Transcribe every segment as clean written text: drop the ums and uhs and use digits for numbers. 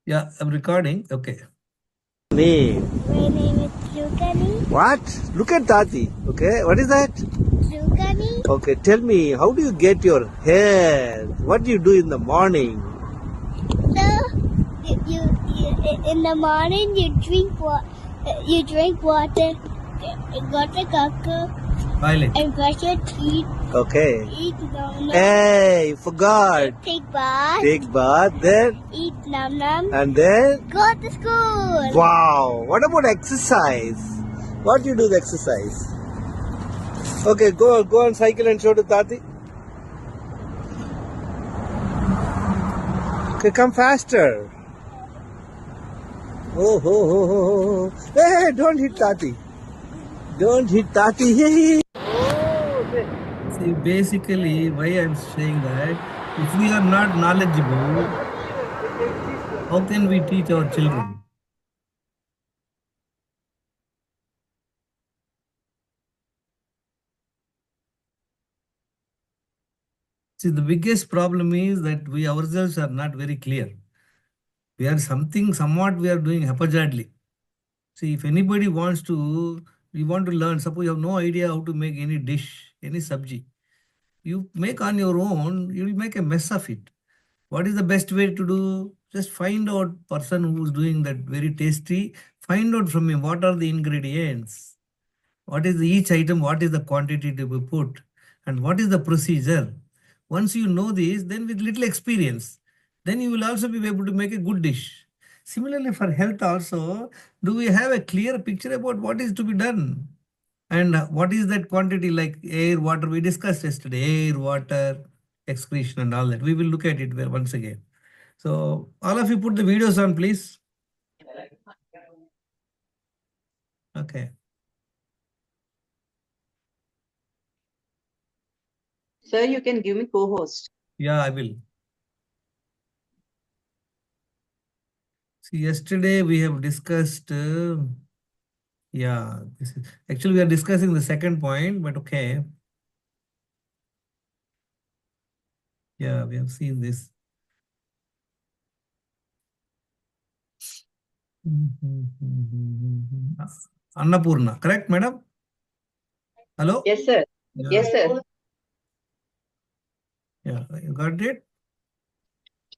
Yeah, I'm recording. Okay. Name. My name is Lukani. What? Look at Tati. Okay, what is that? Lukani. Okay, tell me, how do you get your hair? What do you do in the morning? So in the morning you drink water. You drink water. Got a cocoa Violet. and brush your teeth. Okay. Eat num num. Hey, forgot. Take bath. Take bath, then, Eat num num. and then, Go to school. wow. What about exercise? What do you do the exercise? Okay, go on cycle and show to Tati. Okay, come faster. Oh. Hey, don't hit Tati. Don't hit Tati. Hey. See, basically, why I'm saying that if we are not knowledgeable, how can we teach our children? See, the biggest problem is that we ourselves are not very clear. We are somewhat we are doing haphazardly. See, if anybody we want to learn, suppose you have no idea how to make any dish, any sabji, you make on your own, you will make a mess of it. What is the best way to do? Just find out person who's doing that very tasty. Find out from him what are the ingredients, what is each item, what is the quantity to be put, and what is the procedure. Once you know this, then with little experience, then you will also be able to make a good dish. Similarly, for health also, do we have a clear picture about what is to be done? And what is that quantity like air, water? We discussed yesterday, air, water, excretion, and all that. We will look at it once again. So, all of you put the videos on, please. Okay. Sir, you can give me co-host. Yeah, I will. See, yesterday we have discussed, yeah, actually we are discussing the second point, but okay. Yeah, we have seen this. Annapurna, correct, madam? Hello? Yes, sir. Yeah. Yes, sir. Yeah, you got it?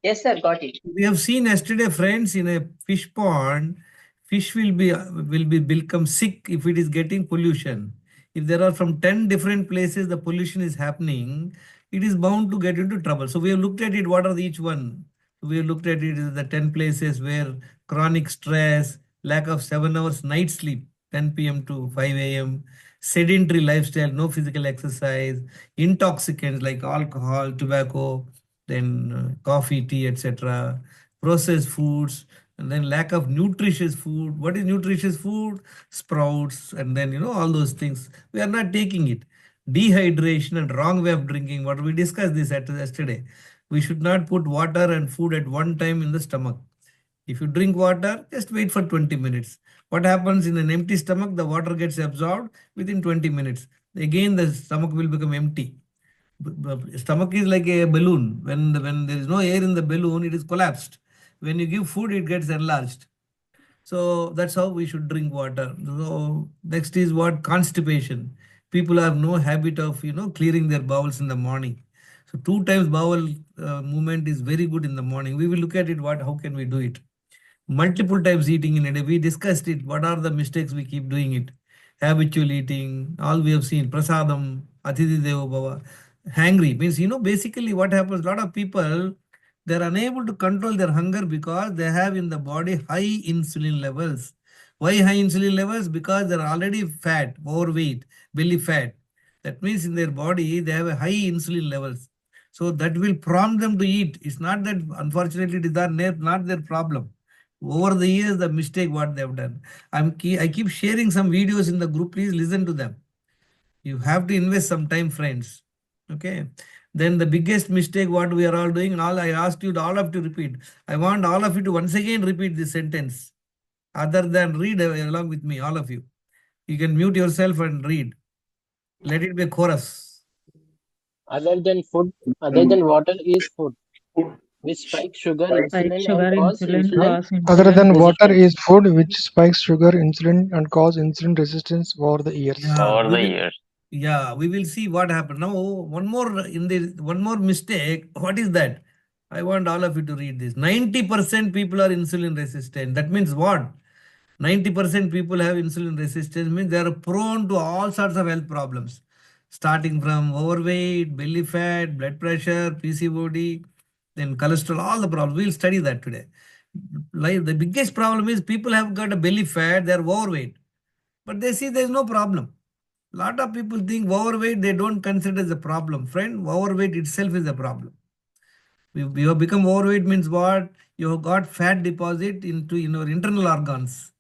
Yes, sir. Got it. We have seen yesterday, friends, in a fish pond, fish will become sick if it is getting pollution. If there are from 10 different places the pollution is happening, it is bound to get into trouble. So we have looked at it. What are each one? We have looked at it as the 10 places where chronic stress, lack of 7 hours night sleep, 10 p.m. to 5 a.m., sedentary lifestyle, no physical exercise, intoxicants like alcohol, tobacco, then coffee, tea, etc., processed foods, and then lack of nutritious food. What is nutritious food? Sprouts, and then all those things. We are not taking it. Dehydration and wrong way of drinking. What we discussed this yesterday. We should not put water and food at one time in the stomach. If you drink water, just wait for 20 minutes. What happens in an empty stomach? The water gets absorbed within 20 minutes. Again, the stomach will become empty. Stomach is like a balloon. When there is no air in the balloon, it is collapsed. When you give food, it gets enlarged. So that's how we should drink water. So next is what? Constipation. People have no habit of clearing their bowels in the morning. So 2 times bowel movement is very good in the morning. We will look at it. How can we do it? Multiple times eating in a day. We discussed it. What are the mistakes we keep doing it? Habitual eating. All we have seen. Prasadam, Athithi Devo Bhava. Hangry means basically what happens. A lot of people, they are unable to control their hunger because they have in the body high insulin levels. Why high insulin levels? Because they are already fat, overweight, belly fat. That means in their body they have a high insulin levels. So that will prompt them to eat. It's not that unfortunately it is not their problem. Over the years, the mistake what they have done. I keep sharing some videos in the group. Please listen to them. You have to invest some time, friends. Okay. Then the biggest mistake what we are all doing, and all I asked you all of you to repeat. I want all of you to once again repeat this sentence. Other than read along with me, all of you. You can mute yourself and read. Let it be a chorus. Other than food, other than water is food. which spikes sugar, Spike insulin, sugar, and cause insulin, insulin cause Other insulin than water resistance is food which spikes sugar, insulin, and cause insulin resistance over the years. Yeah, over we the will. years. Yeah, we will see what happened. Now, one more mistake. What is that? I want all of you to read this. 90% people are insulin resistant. That means what? 90% people have insulin resistance means they are prone to all sorts of health problems, starting from overweight, belly fat, blood pressure, PCOD, then cholesterol, all the problems. We'll study that today. Like the biggest problem is people have got a belly fat, they are overweight, but they see there is no problem. Lot of people think overweight, they don't consider as a problem. Friend, overweight itself is a problem. You have become overweight means what? You have got fat deposit into in your internal organs.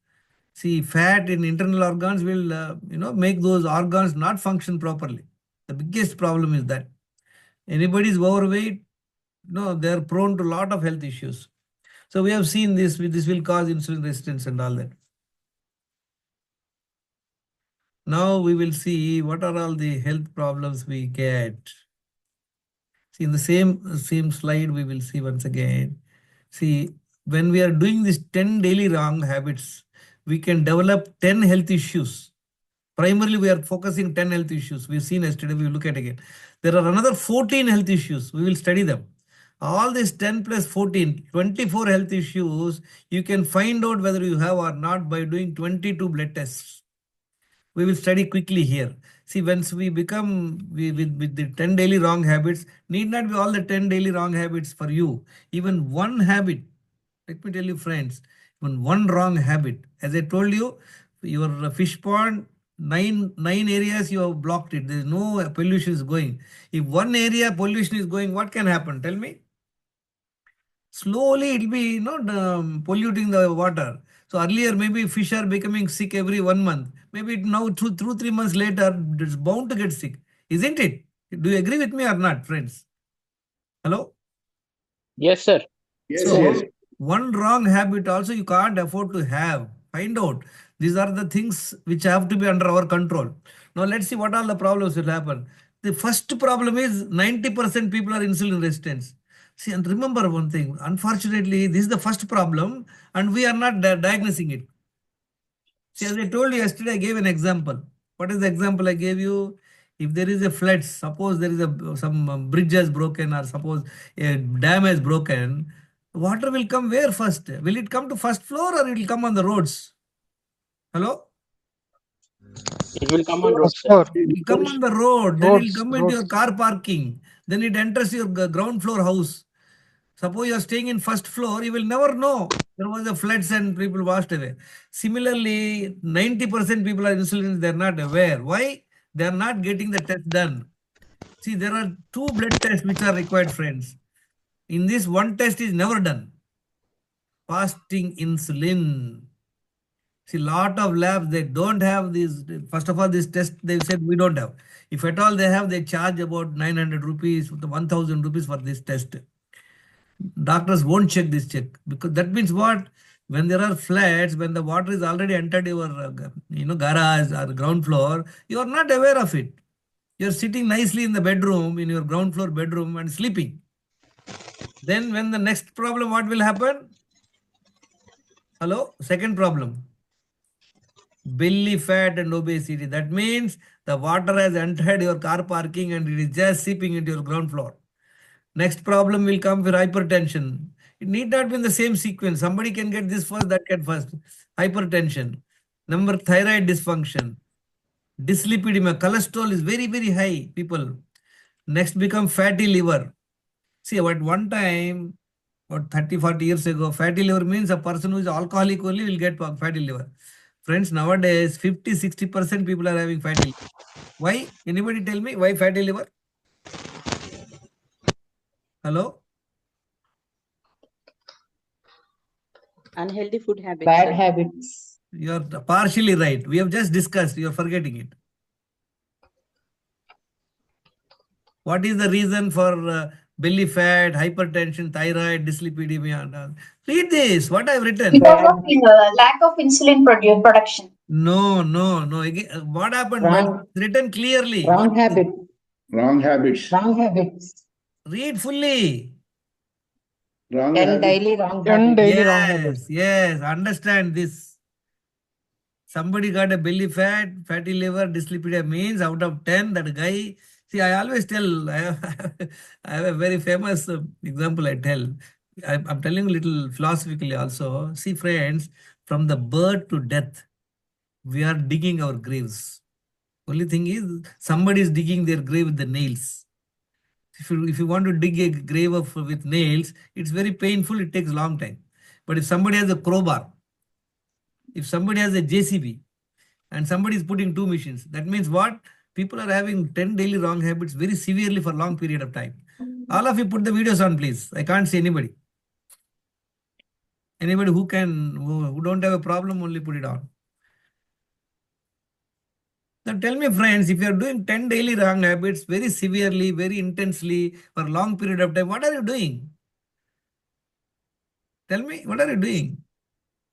See, fat in internal organs will, make those organs not function properly. The biggest problem is that anybody is overweight, they are prone to a lot of health issues. So we have seen this. This will cause insulin resistance and all that. Now we will see what are all the health problems we get. See, in the same slide, we will see once again. See, when we are doing this 10 daily wrong habits, we can develop 10 health issues. Primarily, we are focusing 10 health issues. We've seen yesterday, we will look at again. There are another 14 health issues. We will study them. All these 10 plus 14, 24 health issues, you can find out whether you have or not by doing 22 blood tests. We will study quickly here. See, once we become with the 10 daily wrong habits, need not be all the 10 daily wrong habits for you. Even one habit, let me tell you, friends, even one wrong habit. As I told you, your fish pond, nine areas you have blocked it. There is no pollution is going. If one area pollution is going, what can happen? Tell me. Slowly it will be not polluting the water. So earlier maybe fish are becoming sick every 1 month. Maybe now 3 months later it's bound to get sick, isn't it? Do you agree with me or not, friends? Hello. Yes, sir. So one wrong habit also you can't afford to have. Find out. These are the things which have to be under our control. Now let's see what all the problems will happen. The first problem is 90% people are insulin resistant. See, and remember one thing. Unfortunately, this is the first problem and we are not diagnosing it. See, as I told you yesterday, I gave an example. What is the example I gave you? If there is a flood, suppose there is some bridge has broken or suppose a dam has broken, water will come where first? Will it come to first floor or it will come on the roads? Hello? It will come on road, First sir. floor. It will come on the road, then it will come into your Roads. car parking, then it enters your ground floor house. Suppose you are staying in first floor, you will never know there was a floods and people washed away. Similarly, 90% people are insulin, they are not aware. Why? They are not getting the test done. See, there are 2 blood tests which are required, friends. In this, one test is never done. Fasting insulin. See, lot of labs, they don't have this. First of all, this test, they said we don't have. If at all they have, they charge about 900 rupees, 1000 rupees for this test. Doctors won't check this check because that means what? When there are floods, when the water is already entered your garage or ground floor, you are not aware of it. You are sitting nicely in the bedroom, in your ground floor bedroom and sleeping. Then when the next problem, what will happen? Hello? Second problem. Belly fat and obesity. That means the water has entered your car parking and it is just seeping into your ground floor. Next problem will come with hypertension. It need not be in the same sequence. Somebody can get this first, that get first. Hypertension. Number, thyroid dysfunction. Dyslipidemia. Cholesterol is very, very high, people. Next become fatty liver. See, at one time, about 30, 40 years ago, fatty liver means a person who is alcoholic only will get fatty liver. Friends, nowadays, 50, 60% people are having fatty liver. Why? Anybody tell me why fatty liver? Hello? Unhealthy food habits, bad sir. habits. You are partially right. We have just discussed. You are forgetting it. What is the reason for belly fat, hypertension, thyroid, dyslipidemia? And all? Read this. What I have written. Because of lack of insulin production. No. Again, what happened? Wrong. It's written clearly. Wrong habit. Wrong habits. Wrong habits. Read fully. Wrong 10 habit. daily wrong 10 habits. daily wrong habits. Yes, understand this. Somebody got a belly fat, fatty liver, dyslipidemia means out of 10, that guy. See, I always tell, I have a very famous example I tell. I'm telling a little philosophically also. See, friends, from the birth to death, we are digging our graves. Only thing is, somebody is digging their grave with the nails. If you want to dig a grave with nails, it's very painful, it takes a long time. But if somebody has a crowbar, if somebody has a JCB, and somebody is putting two machines, that means what? People are having 10 daily wrong habits very severely for a long period of time. All of you put the videos on, please. I can't see anybody. Anybody who don't have a problem, only put it on. Now tell me, friends, if you are doing 10 daily wrong habits very severely, very intensely for a long period of time, what are you doing? Tell me, what are you doing?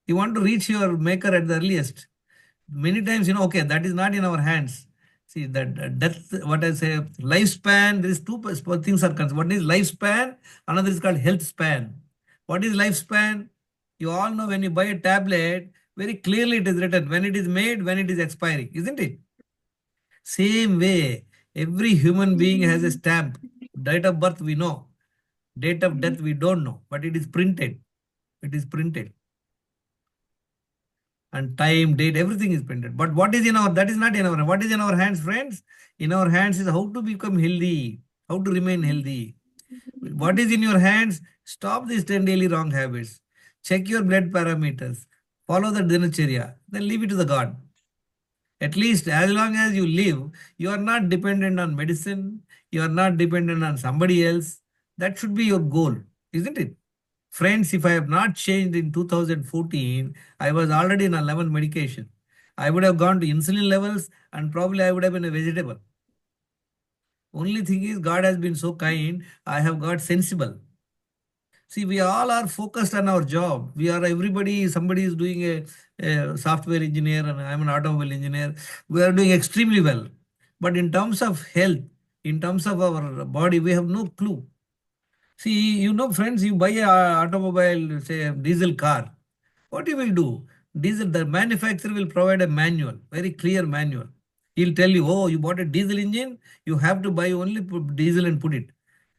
You want to reach your maker at the earliest. Many times, okay, that is not in our hands. See, that death, what I say, lifespan, there is two things are concerned. One is lifespan, another is called health span. What is lifespan? You all know when you buy a tablet, very clearly it is written when it is made, when it is expiring, isn't it? Same way, every human being has a stamp. Date of birth we know, date of death we don't know, but it is printed. It is printed. And time, date, everything is printed. But what is in our, that is not in our, what is in our hands, friends? In our hands is how to become healthy, how to remain healthy. What is in your hands? Stop these 10 daily wrong habits. Check your blood parameters. Follow the dinacharya. Then leave it to the God. At least as long as you live, you are not dependent on medicine. You are not dependent on somebody else. That should be your goal, isn't it? Friends, if I have not changed in 2014, I was already on 11 medication. I would have gone to insulin levels and probably I would have been a vegetable. Only thing is, God has been so kind, I have got sensible. See, we all are focused on our job. We are everybody, somebody is doing a software engineer and I'm an automobile engineer. We are doing extremely well. But in terms of health, in terms of our body, we have no clue. See, friends, you buy a automobile, say a diesel car. What you will do? Diesel, the manufacturer will provide a manual, very clear manual. He'll tell you, oh, you bought a diesel engine, you have to buy only diesel and put it.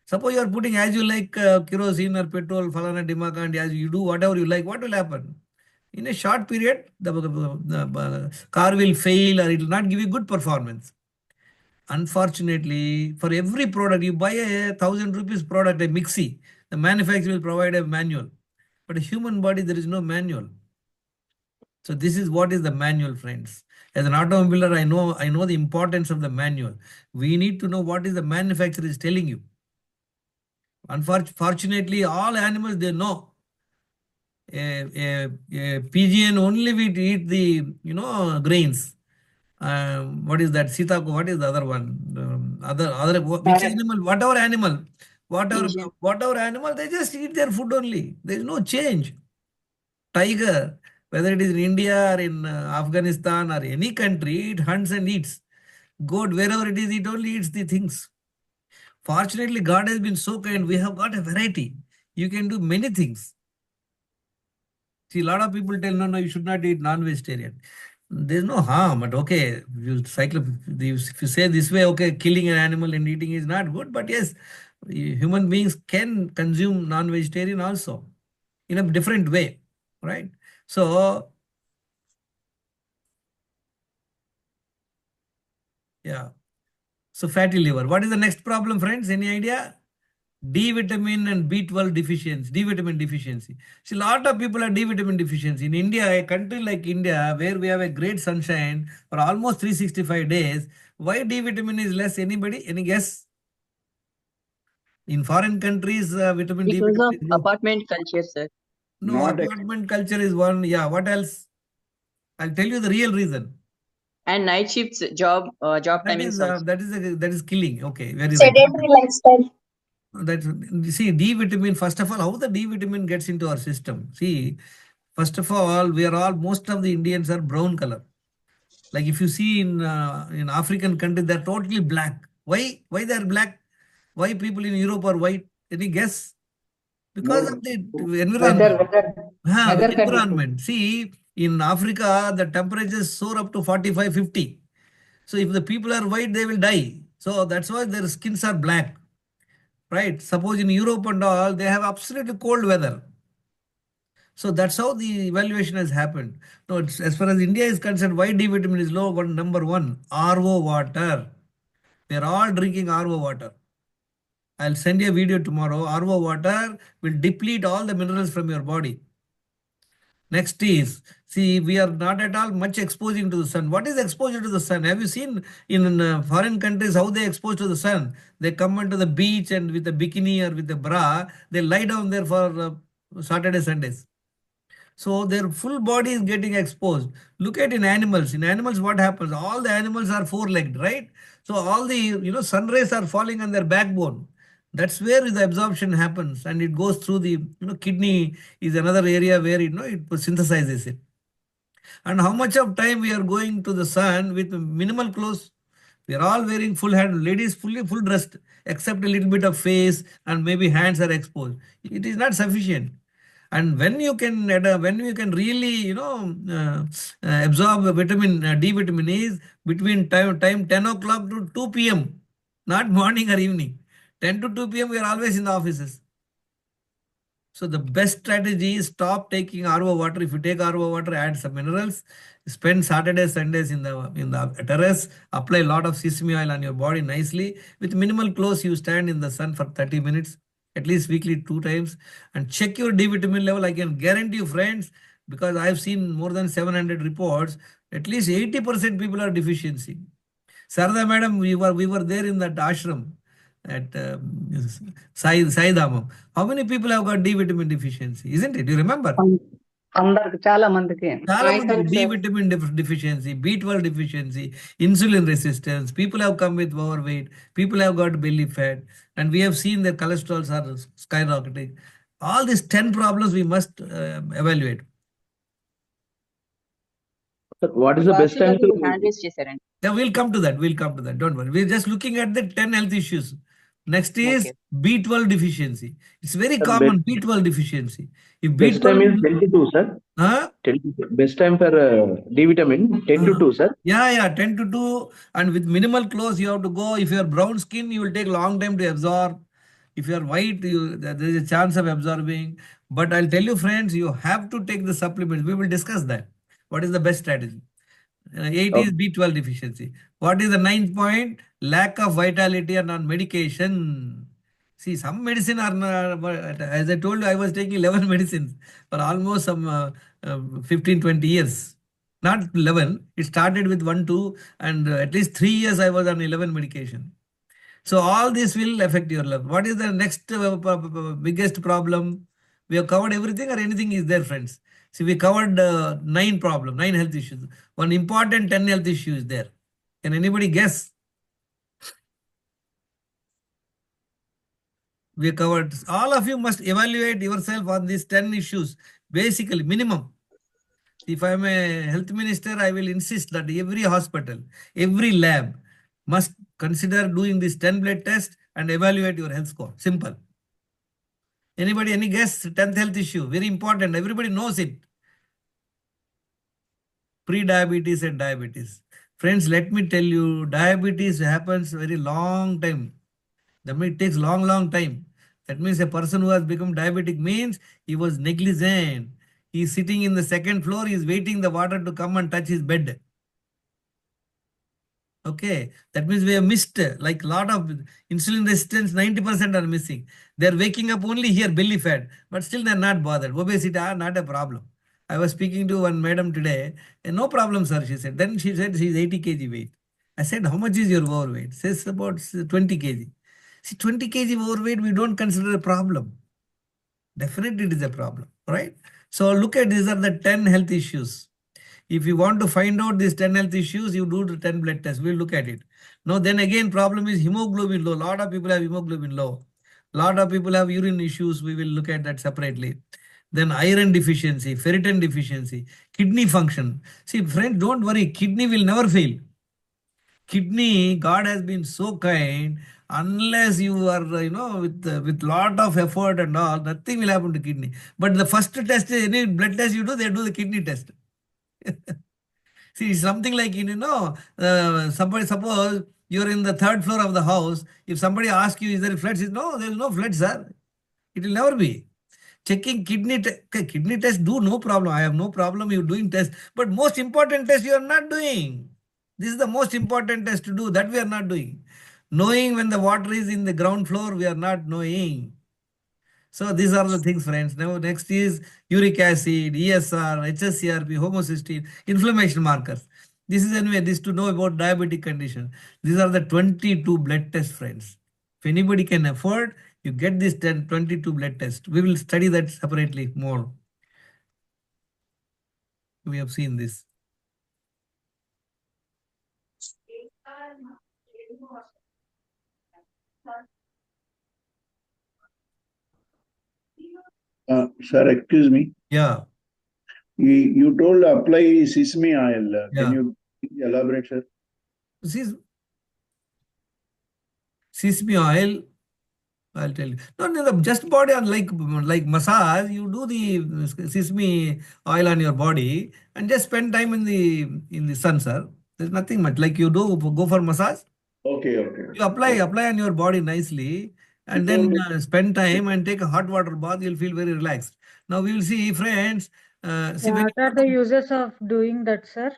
Suppose you are putting as you like kerosene or petrol, falana dimaka, and as you do whatever you like, what will happen? In a short period, the car will fail or it will not give you good performance. Unfortunately, for every product, you buy a 1,000 rupees product, a mixie, the manufacturer will provide a manual. But a human body, there is no manual. So this is what is the manual, friends. As an automobiler, I know the importance of the manual. We need to know what is the manufacturer is telling you. Unfortunately, all animals, they know. A pigeon only will eat the, grains. What is that? Sitako, what is the other one? Which animal, Pigeon. whatever animal, they just eat their food only. There is no change. Tiger, whether it is in India or in Afghanistan or any country, it hunts and eats. Goat, wherever it is, it only eats the things. Fortunately, God has been so kind. We have got a variety. You can do many things. See, a lot of people tell, no, you should not eat non-vegetarian. There's no harm, but okay, if you say this way, okay, killing an animal and eating is not good, but yes, human beings can consume non-vegetarian also in a different way, right? So, yeah. So fatty liver. What is the next problem, friends? Any idea? D vitamin and B12 deficiency, D vitamin deficiency. See, a lot of people are D vitamin deficiency. In India, a country like India, where we have a great sunshine for almost 365 days, why D vitamin is less? Anybody? Any guess? In foreign countries, vitamin D Because vitamin of is good. apartment culture, sir. No, Not apartment culture is one. Yeah, what else? I'll tell you the real reason. And night shifts, job timings also. That is killing. Okay, very right. Sedentary lifestyle. See, D vitamin, first of all, how the D vitamin gets into our system? See, first of all, most of the Indians are brown color. Like if you see in African countries, they're totally black. Why? Why they're black? Why people in Europe are white? Any guess? Because of the Weather, environment. weather condition. Environment. See, in Africa, the temperatures soar up to 45, 50. So if the people are white, they will die. So that's why their skins are black. Right? Suppose in Europe and all, they have absolutely cold weather. So that's how the evaluation has happened. Now, as far as India is concerned, why D vitamin is low? Number one, RO water. We are all drinking RO water. I'll send you a video tomorrow. RO water will deplete all the minerals from your body. Next is, see, we are not at all much exposing to the sun. What is exposure to the sun? Have you seen in foreign countries how they expose to the sun? They come onto the beach and with a bikini or with a bra, they lie down there for Saturday, Sundays. So their full body is getting exposed. Look at in animals. In animals, what happens? All the animals are four-legged, right? So all the sun rays are falling on their backbone. That's where the absorption happens, and it goes through the kidney is another area where it synthesizes it. And how much of time we are going to the sun with minimal clothes? We are all wearing full hand, ladies full dressed, except a little bit of face and maybe hands are exposed. It is not sufficient. And when you can really absorb vitamin D vitamin is between time 10 o'clock to 2 p.m. not morning or evening. 10 to 2 p.m. we are always in the offices. So the best strategy is stop taking RO water. If you take RO water, add some minerals. Spend Saturdays, Sundays in the terrace. Apply a lot of sesame oil on your body nicely. With minimal clothes, you stand in the sun for 30 minutes. At least weekly 2 times, and check your D vitamin level. I can guarantee you, friends, because I have seen more than 700 reports, at least 80% people are deficiency. Sarada madam, we were there in that ashram at Sai Dhamam. How many people have got D vitamin deficiency? Isn't it? Do you remember? చాలా మందికి D vitamin deficiency, B12 deficiency, insulin resistance. People have come with overweight. People have got belly fat, and we have seen their cholesterols are skyrocketing. All these 10 problems we must evaluate. Sir, what is the best time to hand raise చేశారండి. Yeah, we'll come to that. Don't worry. We're just looking at the 10 health issues. Next is Okay. B12 deficiency. It's very Sir, common, B12 deficiency. If best time is B12, 10 to 2, sir? huh? 10 to 2. Best time for D vitamin 10 to 2, sir. Yeah, 10 to 2, and with minimal clothes you have to go. If you are brown skin, you will take long time to absorb. If you are white, there is a chance of absorbing. But I'll tell you, friends, you have to take the supplements. We will discuss that. What is the best strategy? 8 is B12 deficiency. What is the 9th point? Lack of vitality and on medication. See, some medicine are not, as I told you, I was taking 11 medicines for almost some 15, 20 years. Not 11. It started with 1, 2, and at least 3 years I was on 11 medication. So all this will affect your life. What is the next biggest problem? We have covered everything, or anything is there, friends? See, we covered 9 health issues. One important 10 health issue is there. Can anybody guess? We covered. All of you must evaluate yourself on these 10 issues. Basically, minimum. If I am a health minister, I will insist that every hospital, every lab must consider doing this 10 blood test and evaluate your health score. Simple. Anybody, any guess? 10th health issue, very important. Everybody knows it. Pre-diabetes and diabetes. Friends, let me tell you, diabetes happens very long time. That means it takes long time. That means a person who has become diabetic means he was negligent. He is sitting in the 2nd floor, he is waiting the water to come and touch his bed. Okay, that means we have missed, like a lot of insulin resistance, 90% are missing. They're waking up only here, belly fat, but still they're not bothered. Obesity, not a problem. I was speaking to one madam today, and no problem, sir, she said. Then she said she's 80 kg weight. I said, how much is your overweight? Says about 20 kg. See, 20 kg overweight, we don't consider a problem. Definitely it is a problem, right? So look at, these are the 10 health issues. If you want to find out these 10 health issues, you do the 10 blood tests. We'll look at it. Now, then again, problem is hemoglobin low. A lot of people have hemoglobin low. A lot of people have urine issues. We will look at that separately. Then iron deficiency, ferritin deficiency, kidney function. See, friends, don't worry. Kidney will never fail. Kidney, God has been so kind. Unless you are, with lot of effort and all, nothing will happen to kidney. But the first test, any blood test you do, they do the kidney test. See, it's something like, somebody, suppose you're in the third floor of the house. If somebody asks you, is there floods? No, there is no flood, sir. It will never be. Checking kidney test, do no problem. I have no problem you doing test. But most important test you are not doing. This is the most important test to do. That we are not doing. Knowing when the water is in the ground floor, we are not knowing. So these are the things, friends. Now next is uric acid, ESR, HSCRP, homocysteine, inflammation markers. This is anyway, this to know about diabetic condition. These are the 22 blood tests, friends. If anybody can afford, you get this 22 blood tests. We will study that separately more. We have seen this. Sir, excuse me. Yeah. You told apply sesame oil. Yeah. Can you elaborate, sir? Sesame oil, I'll tell you. No, just body on like massage. You do the sesame oil on your body and just spend time in the sun, sir. There's nothing much. Like you do go for massage. Okay. You apply on your body nicely, and then spend time and take a hot water bath. You'll feel very relaxed. Now we will see, friends. What are the uses of doing that, sir?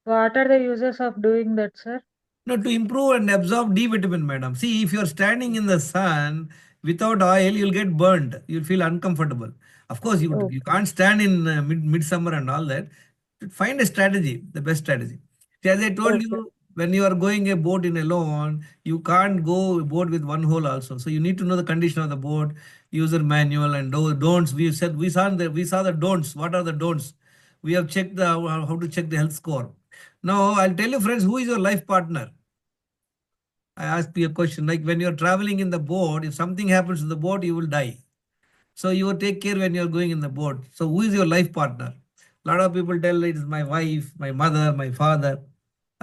What are the uses of doing that, sir? No, to improve and absorb D vitamin, madam. See, if you're standing in the sun without oil, you'll get burned. You'll feel uncomfortable. Of course, you can't stand in midsummer and all that. Find a strategy, the best strategy. See, as I told you, when you are going a boat in alone, you can't go boat with one hole also. So you need to know the condition of the boat, user manual and don'ts. We saw the don'ts. What are the don'ts? We have checked how to check the health score. Now I'll tell you, friends, who is your life partner? I ask you a question, like when you're traveling in the boat, if something happens to the boat, you will die. So you will take care when you're going in the boat. So who is your life partner? A lot of people tell it is my wife, my mother, my father,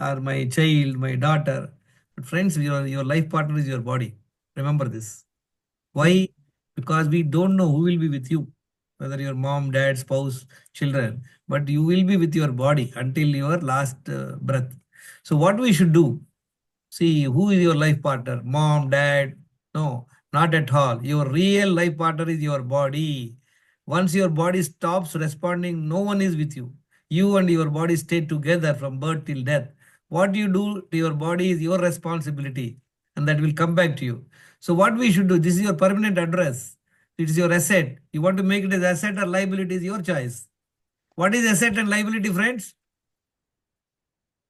or my child, my daughter. But friends, your life partner is your body. Remember this. Why? Because we don't know who will be with you, whether your mom, dad, spouse, children, but you will be with your body until your last breath. So what we should do? See, who is your life partner? Mom, dad? No, not at all. Your real life partner is your body. Once your body stops responding, no one is with you. You and your body stay together from birth till death. What you do to your body is your responsibility, and that will come back to you. So what we should do? This is your permanent address. It is your asset. You want to make it as asset or liability is your choice. What is asset and liability, friends?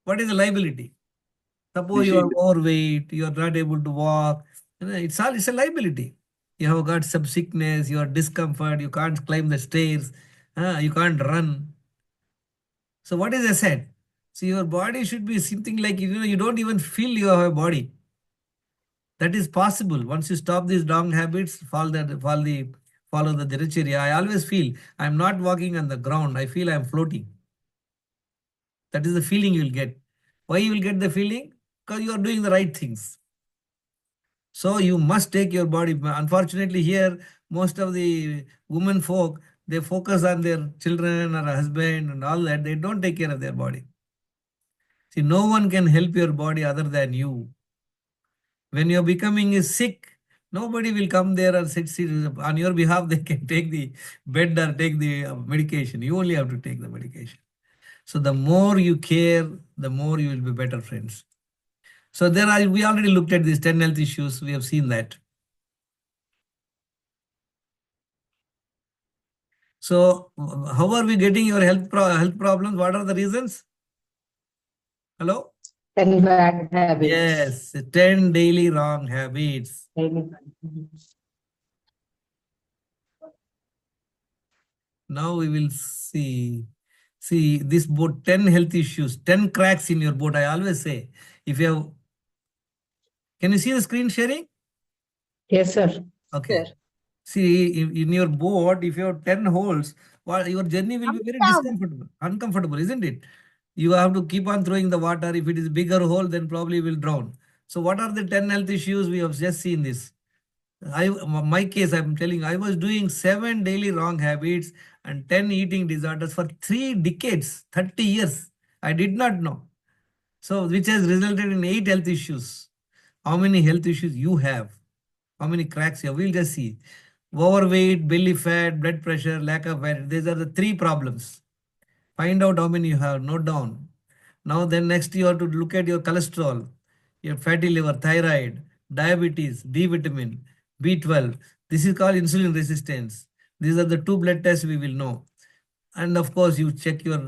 What is the liability? Suppose you are overweight, you are not able to walk. It's a liability. You have got some sickness, you are discomfort, you can't climb the stairs, you can't run. So what is asset? So your body should be something like, you don't even feel you have a body. That is possible. Once you stop these wrong habits, follow the dinacharya. I always feel I'm not walking on the ground. I feel I'm floating. That is the feeling you will get. Why you will get the feeling? Because you are doing the right things. So you must take your body. Unfortunately, here, most of the women folk, they focus on their children or husband and all that. They don't take care of their body. See, no one can help your body other than you. When you're becoming sick, nobody will come there and sit on your behalf. They can take the bed or take the medication. You only have to take the medication. So the more you care, the more you will be better, friends. So we already looked at these 10 health issues. We have seen that. So how are we getting your health problems? What are the reasons? Hello? 10 bad habits. Yes, 10 daily wrong habits. Now we will see this boat, 10 health issues, 10 cracks in your boat. I always say, if you have, can you see the screen sharing? Yes, sir. Okay. Sir. See, in your boat, if you have 10 holes, your journey will be very uncomfortable, isn't it? You have to keep on throwing the water. If it is bigger hole, then probably will drown. So what are the 10 health issues? We have just seen this. My case, I'm telling you, I was doing 7 daily wrong habits and 10 eating disorders for 3 decades, 30 years. I did not know. So which has resulted in 8 health issues. How many health issues you have? How many cracks you have? We'll just see. Overweight, belly fat, blood pressure, lack of fat. These are the 3 problems. Find out how many you have, note down. Now then next you have to look at your cholesterol, your fatty liver, thyroid, diabetes, D vitamin, B12. This is called insulin resistance. These are the 2 blood tests we will know. And of course you check your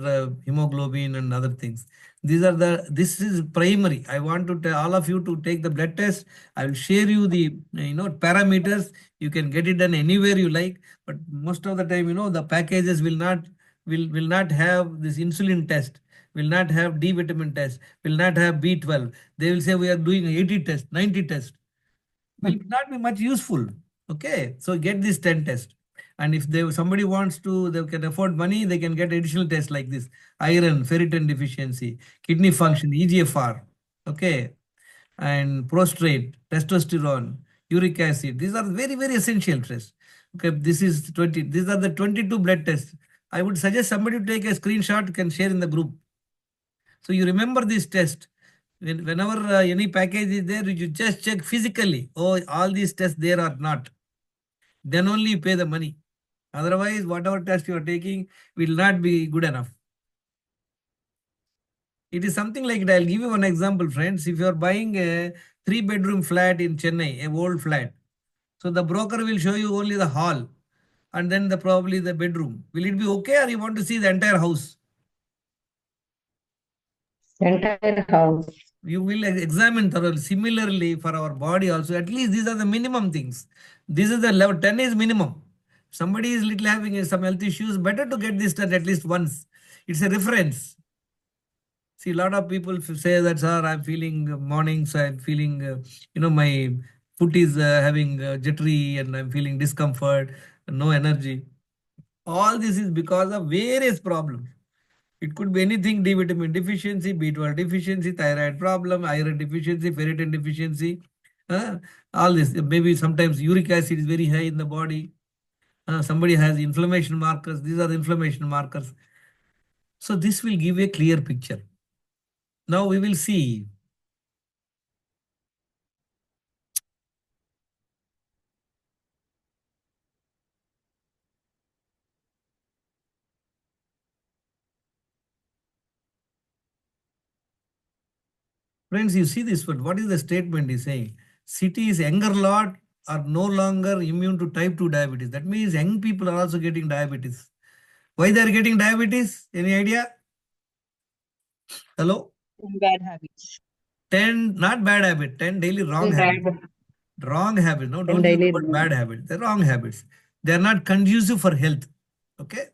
hemoglobin and other things. This is primary. I want to tell all of you to take the blood test. I will share you the parameters. You can get it done anywhere you like, but most of the time the packages will not have this insulin test, will not have D vitamin test, will not have B12. They will say we are doing 80 tests, 90 tests. Will not be much useful. Okay, so get this 10 test. And if somebody wants to, they can afford money, they can get additional tests like this: iron, ferritin deficiency, kidney function, EGFR, okay, and prostate, testosterone, uric acid. These are very, very essential tests. Okay, this is 20. These are the 22 blood tests. I would suggest somebody to take a screenshot, can share in the group. So you remember this test. Whenever any package is there, you just check physically. Oh, all these tests there or not. Then only you pay the money. Otherwise, whatever test you are taking will not be good enough. It is something like that. I'll give you one example, friends. If you are buying a 3-bedroom flat in Chennai, a old flat, so the broker will show you only the hall and then probably the bedroom. Will it be okay, or you want to see the entire house? Entire house. You will examine thoroughly. Similarly, for our body also, at least these are the minimum things. This is the level 10 is minimum. Somebody is little having some health issues, better to get this done at least once. It's a reference. See, a lot of people say that, sir, I'm feeling mornings, I'm feeling, my foot is having jittery and I'm feeling discomfort, no energy. All this is because of various problems. It could be anything: D vitamin deficiency, B12 deficiency, thyroid problem, iron deficiency, ferritin deficiency. All this. Maybe sometimes uric acid is very high in the body. Somebody has inflammation markers. These are the inflammation markers. So this will give a clear picture. Now we will see. Friends, you see this one. What is the statement is saying? Cities younger lot are no longer immune to type 2 diabetes. That means young people are also getting diabetes. Why they are getting diabetes? Any idea? Hello? Bad habits. 10, not bad habit, 10 daily wrong habits. Wrong habits. No, don't use the word bad habits. They're wrong habits. They're not conducive for health. Okay?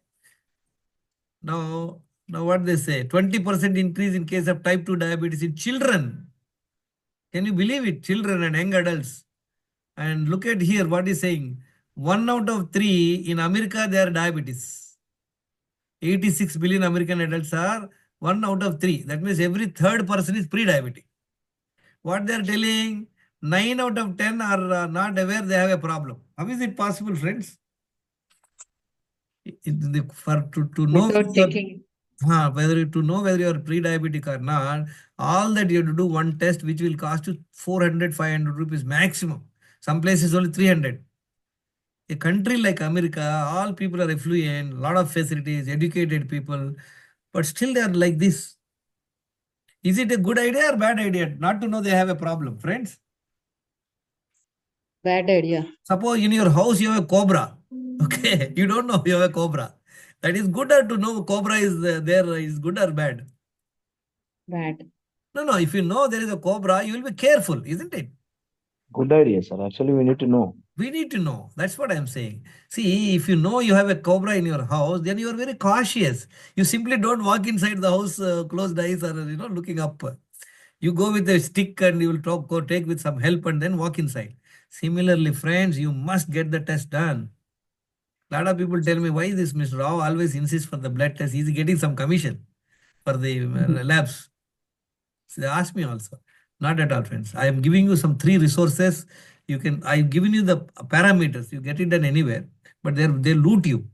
Now what they say? 20% increase in case of type 2 diabetes in children. Can you believe it? Children and young adults. And look at here what is saying. 1 out of 3 in America, they are diabetes. 86 billion American adults are 1 out of 3. That means every third person is pre-diabetic. What they are telling, 9 out of 10 are not aware they have a problem. How is it possible, friends? To know whether you are pre-diabetic or not, all that you have to do one test, which will cost you 400, 500 rupees maximum. Some places only 300. A country like America, all people are affluent, lot of facilities, educated people, but still they are like this. Is it a good idea or bad idea not to know they have a problem, friends? Bad idea. Suppose in your house you have a cobra. Okay, you don't know you have a cobra. That is good, or to know cobra is there is good or bad? Bad. No. If you know there is a cobra, you will be careful, isn't it? Good idea, sir. Actually, we need to know. We need to know. That's what I'm saying. See, if you know you have a cobra in your house, then you are very cautious. You simply don't walk inside the house, closed eyes, or looking up. You go with a stick and you will go take with some help and then walk inside. Similarly, friends, you must get the test done. A lot of people tell me, why this Mr. Rao always insists for the blood test? He's getting some commission. for the labs. So they asked me also. Not at all, friends. I am giving you some 3 resources. I've given you the parameters. You get it done anywhere, but they loot you.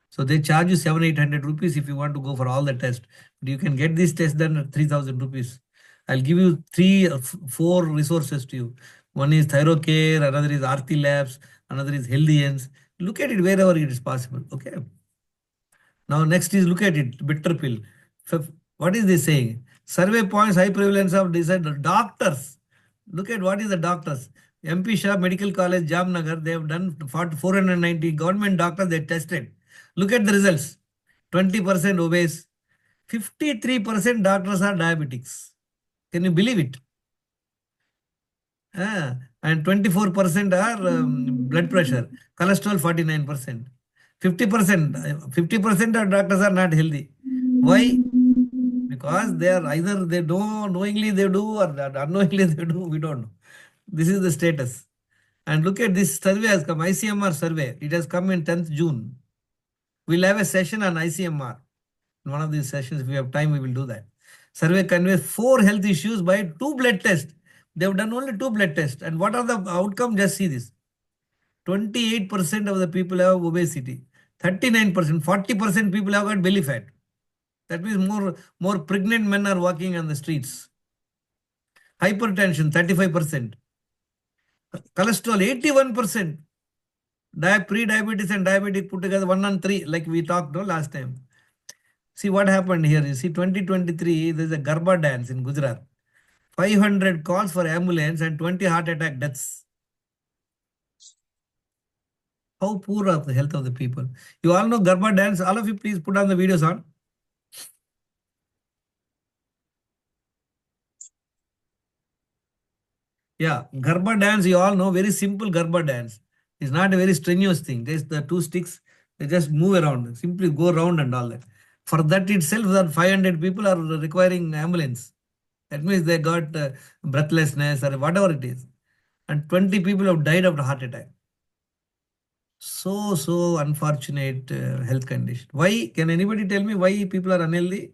So they charge you 700-800 rupees if you want to go for all the tests. But you can get this test done at 3,000 rupees. I'll give you 3 or 4 resources to you. One is ThyroCare, another is Aarti Labs, another is Healthians. Look at it wherever it is possible. Okay. Now next is look at it, bitter pill. What is this saying? Survey points high prevalence of disorder. Doctors. Look at what is the doctors. MP Shah Medical College, Jamnagar, they have done 490 government doctors they tested. Look at the results. 20% obese. 53% doctors are diabetics. Can you believe it? And 24% are blood pressure. Cholesterol 49%. 50% of doctors are not healthy. Why? Because they are either they don't knowingly they do or unknowingly they do. We don't know. This is the status. And look at this survey has come, ICMR survey. It has come in 10th June. We'll have a session on ICMR. In one of these sessions, if we have time, we will do that. Survey conveys 4 health issues by 2 blood tests. They have done only 2 blood tests. And what are the outcome? Just see this. 28% of the people have obesity. 39%, 40% people have got belly fat. That means more pregnant men are walking on the streets. Hypertension, 35%. Cholesterol, 81%. Pre-diabetes and diabetic put together 1 and 3, like we talked last time. See what happened here. You see, 2023, there's a Garba dance in Gujarat. 500 calls for ambulance and 20 heart attack deaths. How poor are the health of the people? You all know Garba dance. All of you please put on the videos on. Yeah, Garba dance, you all know, very simple Garba dance. It's not a very strenuous thing. There's the 2 sticks, they just move around, simply go around and all that. For that itself, that 500 people are requiring ambulance. That means they got breathlessness or whatever it is. And 20 people have died of heart attack. So unfortunate health condition. Why? Can anybody tell me why people are unhealthy?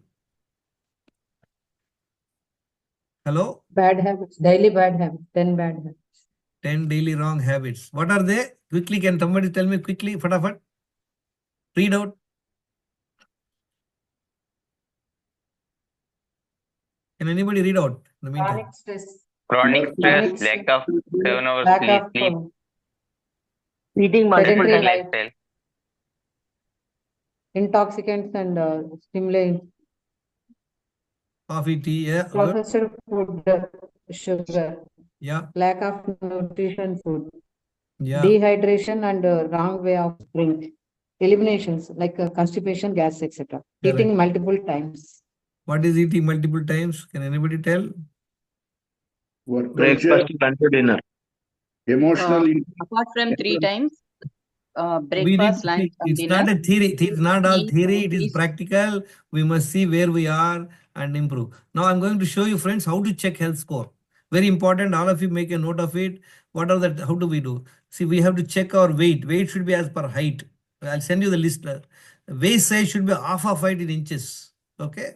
Hello? Bad habits, daily bad habits, 10 bad habits. 10 daily wrong habits. What are they? Quickly, can somebody tell me quickly? Fatafat. Read out. Can anybody read out in the meantime? Chronic stress. Chronic stress, lack of 7 hours sleep, Eating multiple sedentary times. life, lifestyle. intoxicants and stimulants, Coffee, tea, yeah. Good. processed food, sugar, Yeah, lack of nutrition food, yeah. dehydration and wrong way of drink, eliminations like constipation, gas, etc. Correct. Eating multiple times. What is eating multiple times? Can anybody tell? Work Breakfast, culture, lunch, dinner. emotional. Apart from 3 times, We need breakfast, to lunch, see, and it's dinner. not a theory. It's not all Eat, theory. It is eat. practical. We must see where we are and improve. Now I'm going to show you, friends, how to check health score. Very important. All of you make a note of it. What are the? How do we do? See, we have to check our weight. Weight should be as per height. I'll send you the list. Waist size should be half of height in inches. Okay.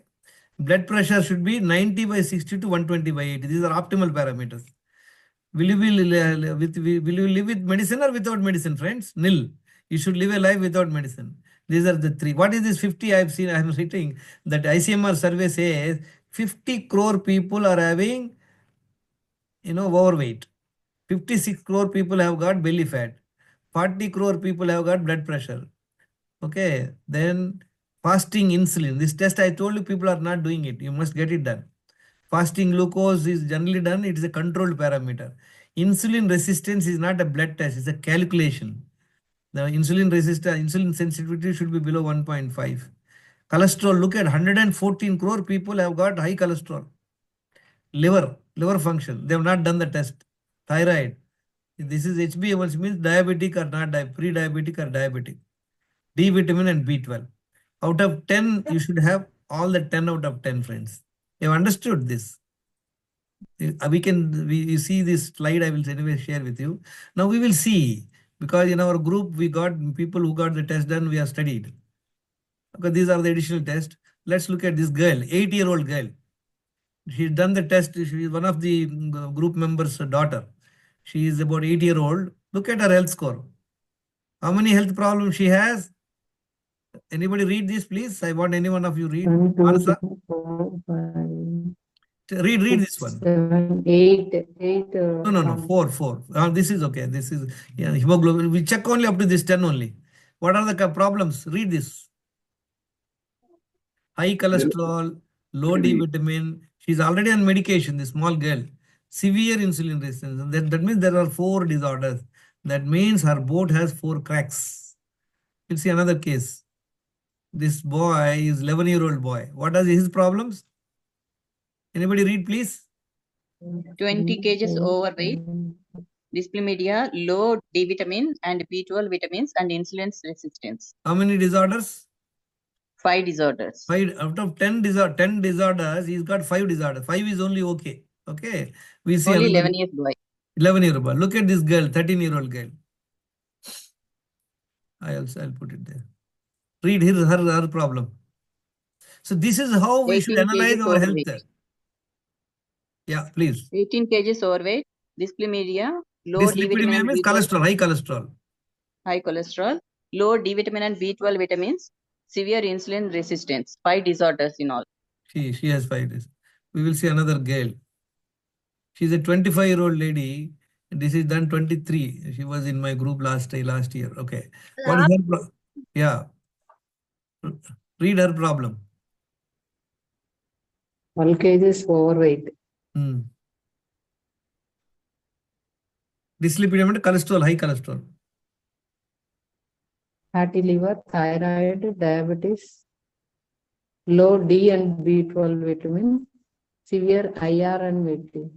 Blood pressure should be 90/60 to 120/80. These are optimal parameters. Will you live with medicine or without medicine, friends? Nil. You should live a life without medicine. These are the 3. What is this 50? I'm writing that ICMR survey says 50 crore people are having, overweight. 56 crore people have got belly fat. 40 crore people have got blood pressure. Okay. Then fasting insulin. This test I told you people are not doing it. You must get it done. Fasting glucose is generally done. It is a controlled parameter. Insulin resistance is not a blood test. It's a calculation. The insulin sensitivity should be below 1.5. Cholesterol, look at 114 crore people have got high cholesterol. Liver function. They have not done the test. Thyroid. This is HbA1c means diabetic or not pre-diabetic or diabetic. D vitamin and B12. Out of 10, you should have all the 10 out of 10, friends. You have understood this. You see this slide, I will anyway share with you. Now we will see, because in our group, we got people who got the test done, we have studied. Okay, these are the additional tests. Let's look at this girl, 8-year-old girl. She's done the test. She is one of the group members' daughter. She is about 8-year-old. Look at her health score. How many health problems she has? Anybody read this, please? I want any one of you read. 1, 2, Answer. 3, 4, 5, Read this 6, one. 7, 8. No. 4. This is okay. This is hemoglobin. We check only up to this 10 only. What are the problems? Read this. High cholesterol, low D vitamin. She's already on medication, this small girl. Severe insulin resistance. That means there are 4 disorders. That means her boat has 4 cracks. You'll see another case. This boy is 11-year-old boy. What are his problems? Anybody read, please? 20 kgs overweight, dyslipidemia, low D vitamin and B12 vitamins, and insulin resistance. How many disorders? 5 disorders. 5 out of 10 disorders, he's got 5 disorders. 5 is only okay. Okay. We see Only another 11 years boy. 11-year-old boy. Look at this girl, 13-year-old girl. I'll put it there. Read her problem. So this is how we should 18 analyze kgs our health. overweight. Yeah, please. 18 kgs overweight, dyslipidemia, low D vitamin Dyslipidemia and means B12, cholesterol, high cholesterol. low D vitamin and B12 vitamins, severe insulin resistance. 5 disorders in all. She has 5 days. We will see another girl. She's a 25-year-old lady. This is done 23. She was in my group last year. Okay. What is her problem? Yeah. Read her problem. 12 kgs overweight. Dyslipidemia, cholesterol, high cholesterol. Fatty liver, thyroid, diabetes, low D and B12 vitamin, severe IR and VT.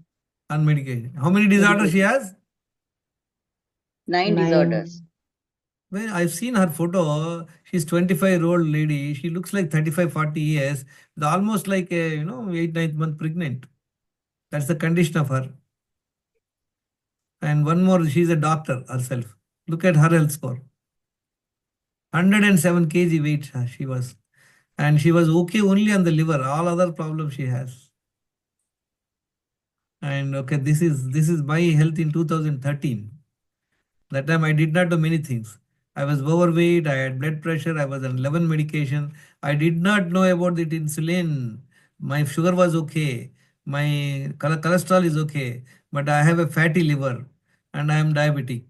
On medication. How many disorders she has? 9 disorders. Well, I've seen her photo. She's 25-year-old lady. She looks like 35-40 years. It's almost like a 8-9 month pregnant. That's the condition of her. And one more, she's a doctor herself. Look at her health score. 107 kg weight she was. And she was okay only on the liver. All other problems she has. And okay, this is my health in 2013. That time I did not do many things. I was overweight, I had blood pressure, I was on 11 medication. I did not know about the insulin. My sugar was okay. My cholesterol is okay. But I have a fatty liver and I am diabetic.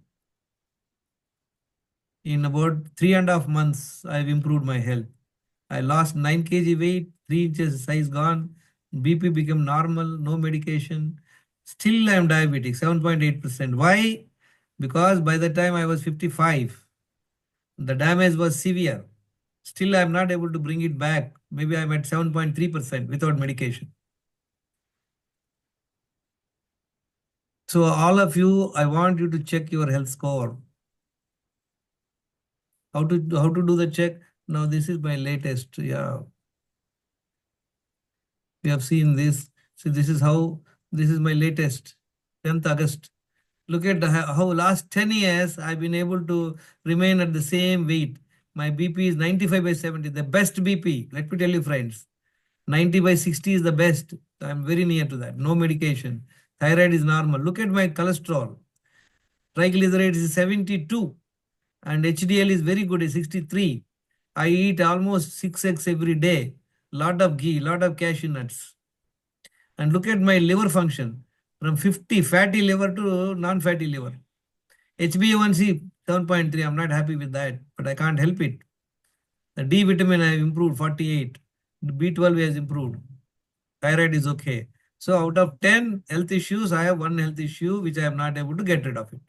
In about 3.5 months, I've improved my health. I lost 9 kg weight, 3 inches size gone. BP became normal, no medication. Still I am diabetic, 7.8%. Why? Because by the time I was 55, the damage was severe. Still I am not able to bring it back. Maybe I'm at 7.3% without medication. So all of you, I want you to check your health score. How to do the check? Now this is my latest. Yeah. We have seen this. So this is my latest, 10th August. Look at how last 10 years I've been able to remain at the same weight. My BP is 95/70, the best BP. Let me tell you, friends, 90/60 is the best. I'm very near to that. No medication. Thyroid is normal. Look at my cholesterol. Triglycerides is 72 and HDL is very good, is 63. I eat almost 6 eggs every day. Lot of ghee, lot of cashew nuts. And look at my liver function. From 50 fatty liver to non-fatty liver. HbA1c 7.3. I'm not happy with that, but I can't help it. The D vitamin I have improved 48. The B12 has improved. Thyroid is okay. So out of 10 health issues, I have 1 health issue which I am not able to get rid of it.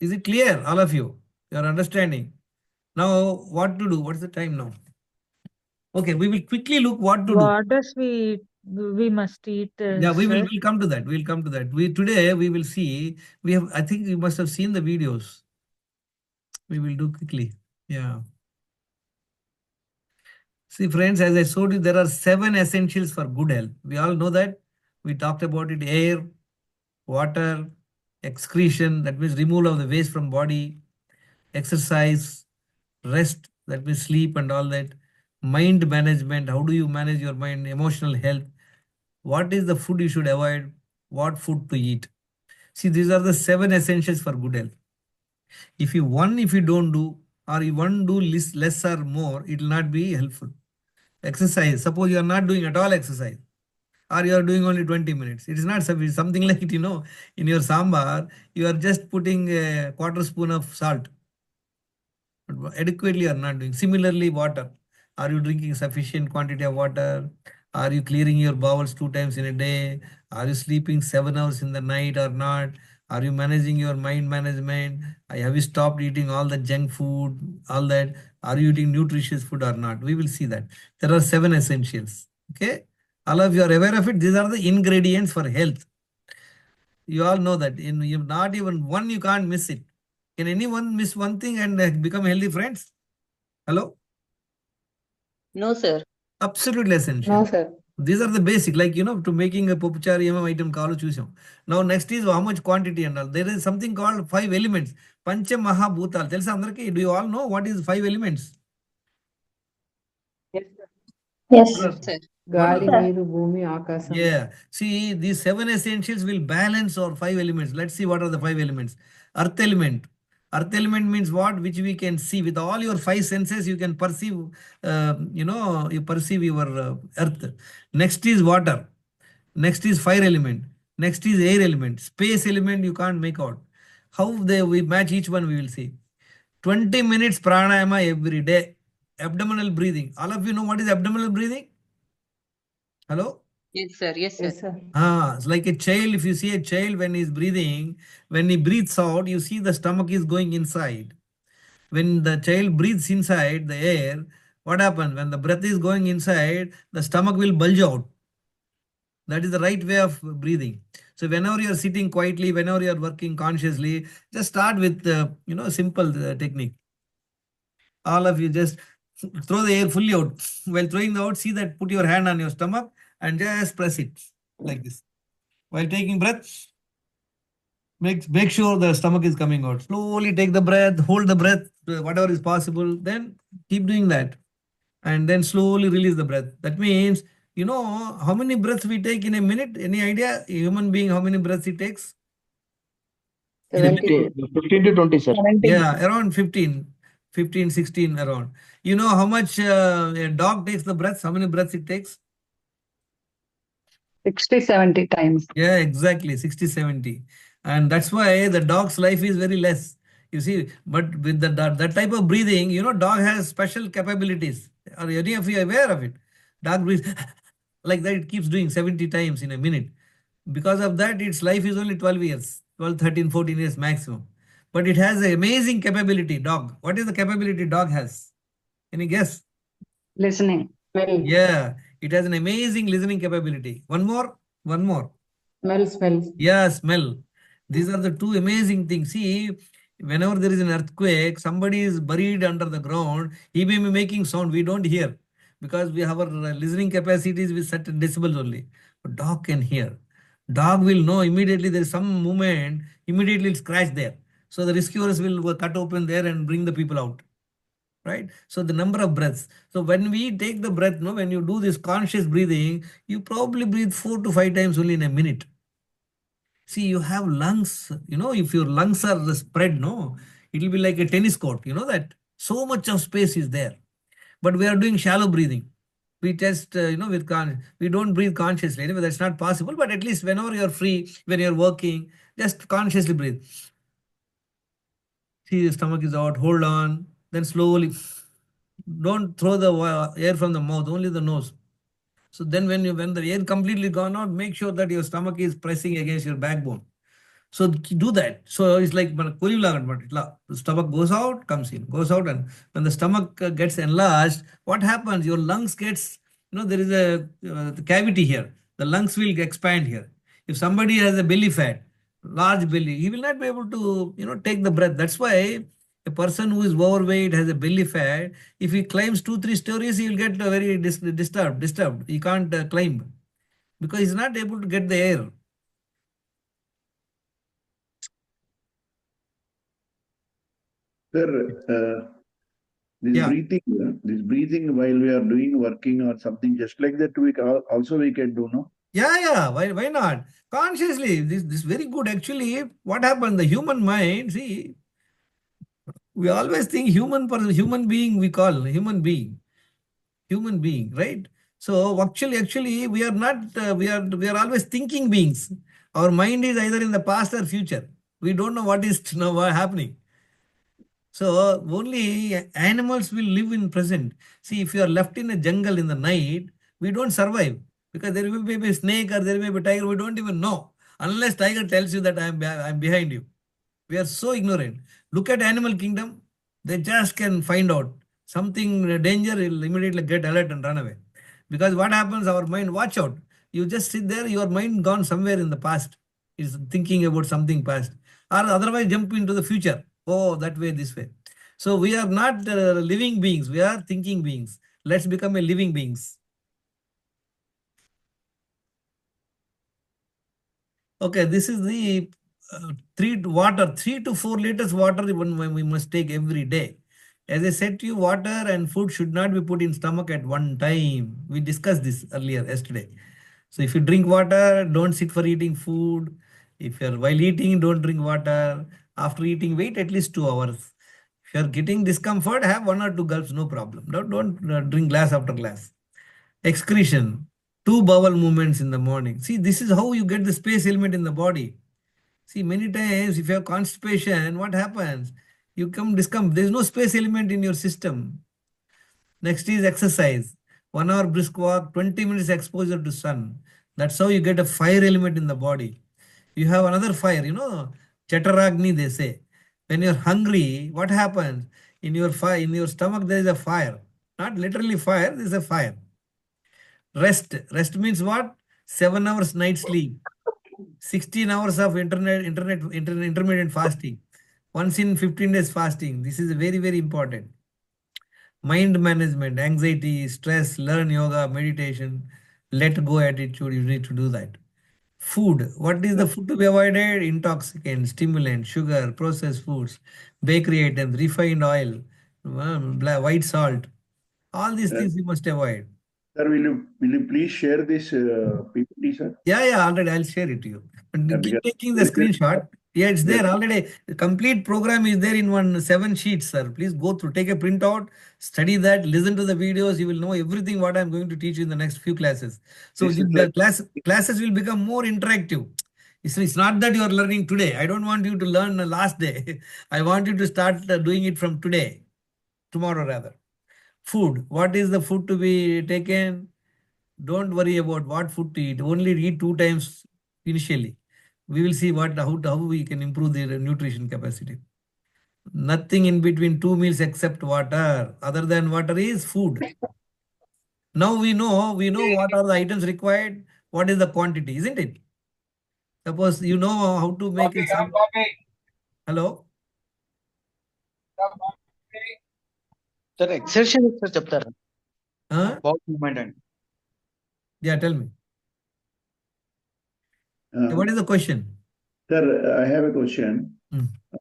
Is it clear, all of you? You are understanding? Now, what to do? What's the time now? Okay, we will quickly look what to do. What does we must eat, Yeah, we'll sir? come to that. We'll come to that. Today we will see. I think you must have seen the videos. We will do quickly. Yeah. See, friends, as I showed you, there are 7 essentials for good health. We all know that. We talked about it: air, water, excretion, that means removal of the waste from body, exercise, rest, that means sleep and all that, mind management, how do you manage your mind, emotional health, what is the food you should avoid, what food to eat. See, these are the 7 essentials for good health. If you don't do, or you want to do less or more, it will not be helpful. Exercise, suppose you are not doing at all exercise, or you are doing only 20 minutes. It is not sufficient. Something like, in your sambar, you are just putting a quarter spoon of salt. But adequately you are not doing. Similarly, water. Are you drinking sufficient quantity of water? Are you clearing your bowels 2 times in a day? Are you sleeping 7 hours in the night or not? Are you managing your mind management? Have you stopped eating all the junk food, all that? Are you eating nutritious food or not? We will see that. There are 7 essentials. Okay? All of you are aware of it. These are the ingredients for health. You all know that. In not even one, you can't miss it. Can anyone miss one thing and become healthy, friends? Hello? No, sir. Absolutely essential. No, sir. These are the basic, like, to making a popuchari item kaalo chusam. Now, next is how much quantity and all. There is something called 5 elements. Pancha Mahabhutal. Telsa andarki, do you all know what is 5 elements? Yes, sir. Yes. Sir. Gali, Sir. Neeru, Bhumi, Akasam. Yeah. See, these 7 essentials will balance our 5 elements. Let's see what are the 5 elements. Earth element. Earth element means what? Which we can see with all your 5 senses. You can perceive, you perceive your earth. Next is water. Next is fire element. Next is air element. Space element you can't make out. How we match each one, we will see. 20 minutes pranayama every day. Abdominal breathing. All of you know what is abdominal breathing? Hello? Yes, sir. Yes, sir. Yes, sir. It's like a child. If you see a child when he's breathing, when he breathes out, you see the stomach is going inside. When the child breathes inside the air, what happens? When the breath is going inside, the stomach will bulge out. That is the right way of breathing. So whenever you are sitting quietly, whenever you are working consciously, just start with simple technique. All of you just throw the air fully out. While throwing the out, see that put your hand on your stomach and just press it like this. While taking breath, make sure the stomach is coming out. Slowly take the breath, hold the breath, whatever is possible. Then keep doing that. And then slowly release the breath. That means, how many breaths we take in a minute? Any idea? A human being, how many breaths he takes? In a minute? 15 to 20, sir. Yeah, around 15, 16 around. You know how much a dog takes the breaths? How many breaths it takes? 60, 70 times. Yeah, exactly, 60, 70. And that's why the dog's life is very less. You see, but with that type of breathing, dog has special capabilities. Are any of you aware of it? Dog breathes like that, it keeps doing 70 times in a minute. Because of that, its life is only 12 years, 12, 13, 14 years maximum. But it has an amazing capability, dog. What is the capability dog has? Any guess? Listening. Yeah, it has an amazing listening capability. One more. Smell. Yeah, smell. These are the 2 amazing things. See, whenever there is an earthquake, somebody is buried under the ground, he may be making sound, we don't hear because we have our listening capacities with certain decibels only. But dog can hear. Dog will know immediately there is some movement, immediately it's scratch there. So the rescuers will cut open there and bring the people out. Right? So the number of breaths. So when we take the breath, when you do this conscious breathing, you probably breathe 4 to 5 times only in a minute. See, you have lungs, if your lungs are spread, it will be like a tennis court, that so much of space is there. But we are doing shallow breathing. We just, we don't breathe consciously. Anyway, that's not possible. But at least whenever you're free, when you're working, just consciously breathe. See, the stomach is out, hold on, then slowly. Don't throw the air from the mouth, only the nose. So then when the air completely gone out, make sure that your stomach is pressing against your backbone. So do that. So it's like the stomach goes out, comes in, goes out, and when the stomach gets enlarged, what happens? Your lungs gets, there is a cavity here. The lungs will expand here. If somebody has a belly fat, large belly, he will not be able to, take the breath. That's why a person who is overweight, has a belly fat, if he climbs 2, 3 stories, he will get very disturbed. He can't climb because he's not able to get the air. Sir, this Yeah. this breathing while we are doing working or something just like that, also we can do, no? Yeah. Why not? Consciously, this very good. Actually, what happened? The human mind, see, we always think human being, we call human being, right? So actually, we are not. We are always thinking beings. Our mind is either in the past or future. We don't know what is now happening. So only animals will live in present. See, if you are left in a jungle in the night, we don't survive because there will be a snake or there may be a tiger. We don't even know unless tiger tells you that I'm behind you. We are so ignorant. Look at animal kingdom. They just can find out something danger, will immediately get alert and run away. Because what happens, our mind, watch out. You just sit there, your mind gone somewhere in the past, is thinking about something past, or otherwise jump into the future. Oh, that way, this way. So we are not living beings, we are thinking beings. Let's become a living beings. Okay, this is the 3 to 4 liters water when we must take every day. As I said to you, water and food should not be put in stomach at one time. We discussed this earlier yesterday. So if you drink water, don't sit for eating food. If you're while eating, don't drink water. After eating, wait at least 2 hours. If you're getting discomfort, have 1 or 2 gulps, no problem. Don't drink glass after glass. Excretion, 2 bowel movements in the morning. See, this is how you get the space element in the body. See, many times if you have constipation, what happens? You discomfort. There is no space element in your system. Next is exercise. 1 hour brisk walk, 20 minutes exposure to sun. That's how you get a fire element in the body. You have another fire, Chaturagni, they say. When you're hungry, what happens? In your stomach, there is a fire. Not literally fire, there is a fire. Rest means what? 7 hours night sleep. 16 hours of intermittent fasting. Once in 15 days fasting. This is very, very important. Mind management, anxiety, stress, learn yoga, meditation, let go attitude. You need to do that. Food. What is the food to be avoided? Intoxicants, stimulants, sugar, processed foods, bakery items, refined oil, white salt. All these things you must avoid. Sir, will you please share this PPT, sir? Yeah, already I'll share it to you. And keep taking the screenshot. Yeah, it's there already. The complete program is there in 7 sheets, sir. Please go through, take a printout, study that, listen to the videos. You will know everything what I'm going to teach you in the next few classes. So the classes will become more interactive. It's not that you are learning today. I don't want you to learn the last day. I want you to start doing it from today, tomorrow rather. Food. What is the food to be taken? Don't worry about what food to eat. Only eat 2 times initially. We will see how we can improve their nutrition capacity. Nothing in between 2 meals except water. Other than water is food. Now we know what are the items required, what is the quantity, isn't it? Suppose you know how to make it. Hello? Sir, exertion is chapter. Bowel movement and. Yeah, tell me. What is the question? Sir, I have a question.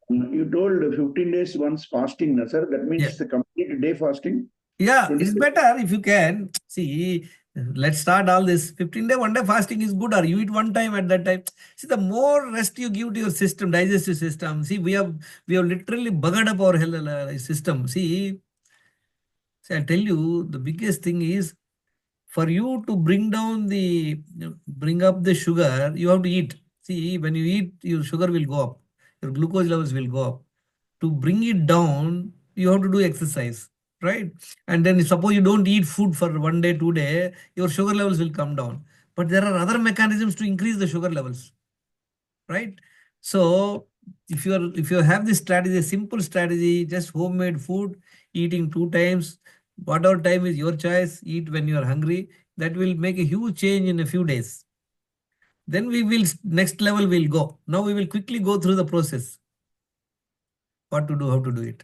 You told 15 days once fasting, no, sir? That means the complete day fasting? Yeah, it's better if you can. See, let's start all this. 15-day, 1 day fasting is good, or you eat 1 time at that time. See, the more rest you give to your system, digestive system. See, we have literally buggered up our health system. See, I'll tell you, the biggest thing is for you to bring up the sugar, you have to eat. See, when you eat, your sugar will go up, your glucose levels will go up. To bring it down, you have to do exercise, right? And then suppose you don't eat food for 1 day, 2 days, your sugar levels will come down. But there are other mechanisms to increase the sugar levels, right? So if you have this strategy, a simple strategy, just homemade food, eating 2 times, whatever time is your choice, eat when you are hungry, that will make a huge change in a few days. Then next level we'll go. Now we will quickly go through the process. What to do, how to do it.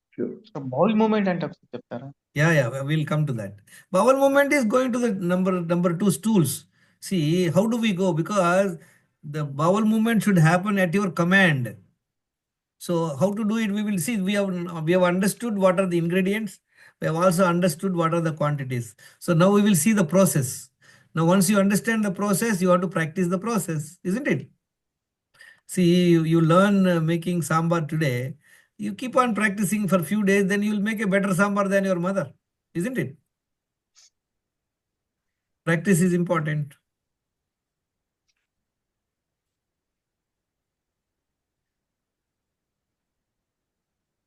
Sure. So bowel movement and chapter. Yeah, we'll come to that. Bowel movement is going to the number 2, stools. See, how do we go? Because the bowel movement should happen at your command. So how to do it, we will see. We have understood what are the ingredients. We have also understood what are the quantities. So now we will see the process. Now, once you understand the process, you have to practice the process, isn't it? See, you learn making sambar today. You keep on practicing for a few days, then you will make a better sambar than your mother, isn't it? Practice is important.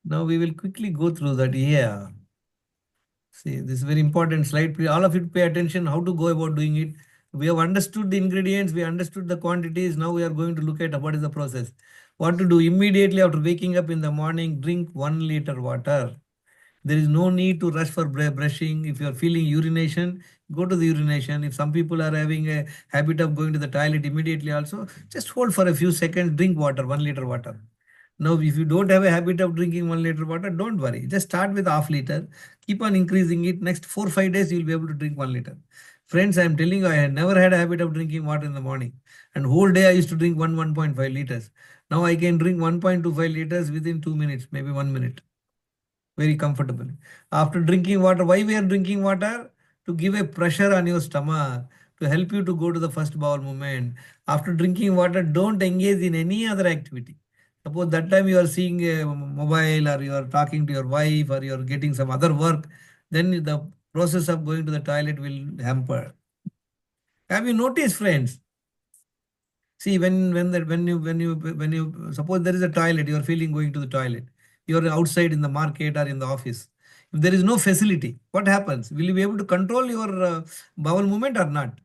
Now we will quickly go through that here. See, this is very important slide. All of you pay attention how to go about doing it. We have understood the ingredients, we understood the quantities. Now we are going to look at what is the process. What to do immediately after waking up in the morning, drink 1 liter water. There is no need to rush for brushing. If you are feeling urination, go to the urination. If some people are having a habit of going to the toilet immediately also, just hold for a few seconds, drink water, 1 liter water. Now, if you don't have a habit of drinking 1 liter water, don't worry. Just start with half liter. Keep on increasing it. Next 4-5 days, you'll be able to drink 1 liter. Friends, I am telling you, I had never had a habit of drinking water in the morning. And whole day I used to drink 1.5 liters. Now I can drink 1.25 liters within 2 minutes, maybe 1 minute. Very comfortably. After drinking water, why we are drinking water? To give a pressure on your stomach, to help you to go to the first bowel movement. After drinking water, don't engage in any other activity. Suppose that time you are seeing a mobile, or you are talking to your wife, or you are getting some other work, then the process of going to the toilet will hamper. Have you noticed, friends? See, when you suppose there is a toilet, you are feeling going to the toilet. You are outside in the market or in the office. If there is no facility, what happens? Will you be able to control your bowel movement or not?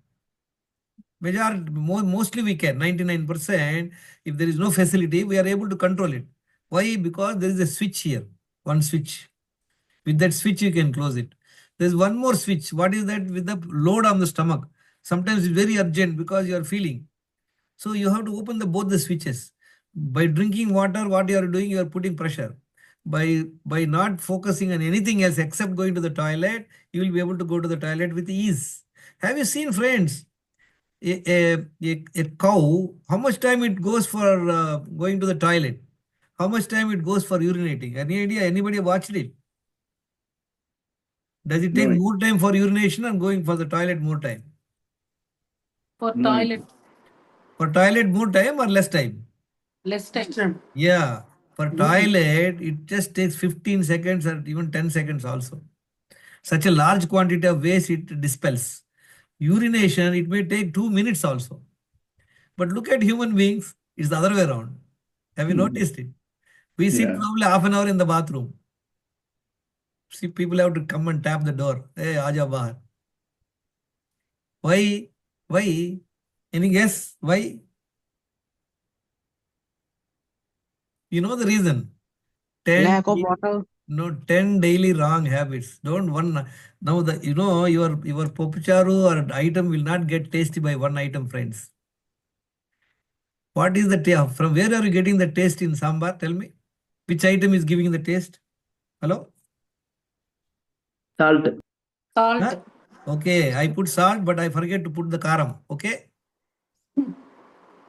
Mostly we can, 99%. If there is no facility, we are able to control it. Why? Because there is a switch here, one switch. With that switch, you can close it. There's one more switch. What is that? With the load on the stomach. Sometimes it's very urgent because you are feeling. So you have to open both the switches. By drinking water, what you are doing, you are putting pressure. By not focusing on anything else except going to the toilet, you will be able to go to the toilet with ease. Have you seen, friends, a cow, how much time it goes for going to the toilet? How much time it goes for urinating? Any idea? Anybody watched it? Does it take more time for urination or going for the toilet more time? For toilet, For toilet more time or less time? less time. Yeah. For toilet, it just takes 15 seconds or even 10 seconds also. Such a large quantity of waste it dispels. Urination, it may take 2 minutes also. But look at human beings, it's the other way around. Have you noticed it? We sit probably half an hour in the bathroom. See, people have to come and tap the door. Hey, aaja bahar. Why? Why? Any guess? Why? You know the reason. Lack of water. No, 10 daily wrong habits. Don't one. Now your popucharu or item will not get tasty by one item, friends. What is the taste? From where are you getting the taste in sambar? Tell me. Which item is giving the taste? Hello? Salt. Salt. Huh? Okay, I put salt, but I forget to put the karam. Okay?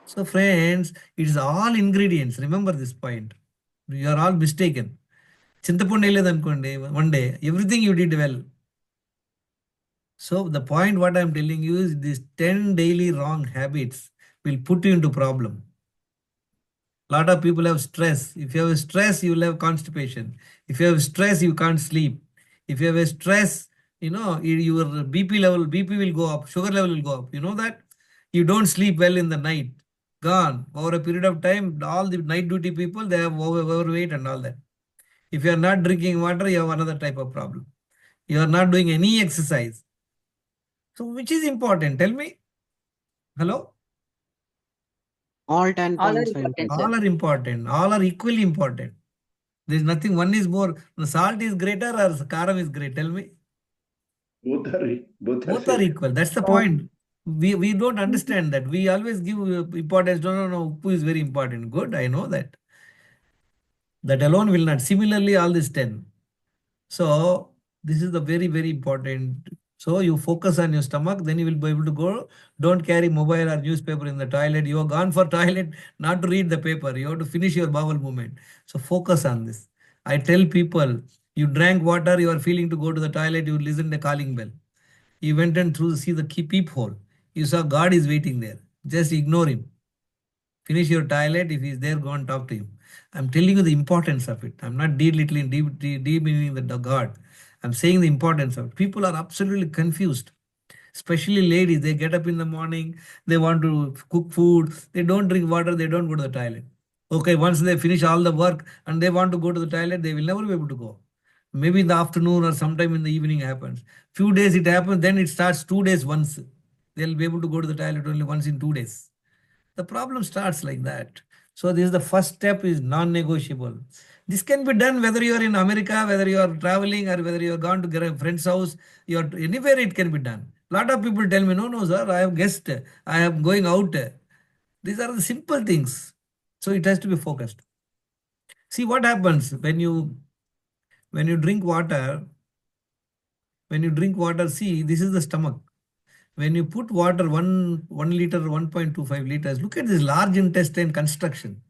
So, friends, it is all ingredients. Remember this point. You are all mistaken. One day, everything you did well. So, the point what I am telling you is these 10 daily wrong habits will put you into problem. Lot of people have stress. If you have stress, you will have constipation. If you have stress, you can't sleep. If you have a stress, your BP will go up, sugar level will go up. You know that? You don't sleep well in the night. Gone. Over a period of time, all the night duty people, they have overweight and all that. If you are not drinking water, you have another type of problem. You are not doing any exercise. So which is important? Tell me. Hello? All 10 points. All are important. All are equally important. There is nothing, one is more. The salt is greater or karam is great? Tell me. Both are equal. That's the point. We don't understand that. We always give importance. No. Uppu is very important. Good, I know that. That alone will not. Similarly, all this 10. So this is the very, very important So you focus on your stomach, then you will be able to go. Don't carry mobile or newspaper in the toilet. You are gone for toilet, not to read the paper. You have to finish your bowel movement. So focus on this. I tell people, you drank water, you are feeling to go to the toilet, you listen the calling bell. You went and through see the peephole. You saw God is waiting there. Just ignore him. Finish your toilet. If he's there, go and talk to him. I'm telling you the importance of it. I'm not demeaning the God. I'm saying the importance of it. People are absolutely confused, especially ladies. They get up in the morning, they want to cook food, they don't drink water, they don't go to the toilet. Okay, once they finish all the work and they want to go to the toilet, they will never be able to go. Maybe in the afternoon or sometime in the evening happens. Few days it happens, then it starts 2 days once. They'll be able to go to the toilet only once in 2 days. The problem starts like that. So this is the first step is non-negotiable. This can be done whether you are in America, whether you are traveling, or whether you are gone to a friend's house. You are anywhere it can be done. A lot of people tell me, no, sir, I have guest, I am going out. These are the simple things. So it has to be focused. See what happens when you drink water. When you drink water, see, this is the stomach. When you put water, 1 liter, 1.25 liters, look at this large intestine construction.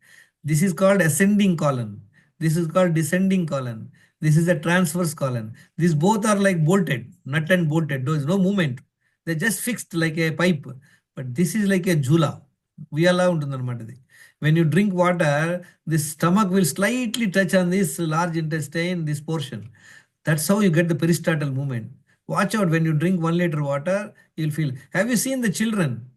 This is called ascending colon. This is called descending colon. This is a transverse colon. These both are like bolted, nut and bolted. There is no movement. They're just fixed like a pipe. But this is like a jula. When you drink water, this stomach will slightly touch on this large intestine, this portion. That's how you get the peristaltic movement. Watch out when you drink 1 liter water, you'll feel. Have you seen the children?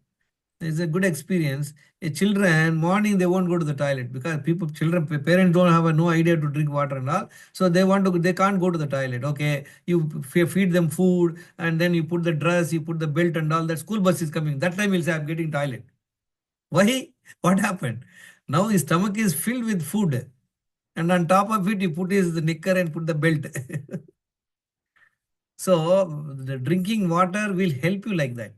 It's a good experience. Children, morning they won't go to the toilet because parents don't have no idea to drink water and all. So they can't go to the toilet. Okay, you feed them food and then you put the dress, you put the belt and all that. School bus is coming. That time you'll say, I'm getting toilet. Why? What happened? Now his stomach is filled with food. And on top of it, you put his knicker and put the belt. So the drinking water will help you like that.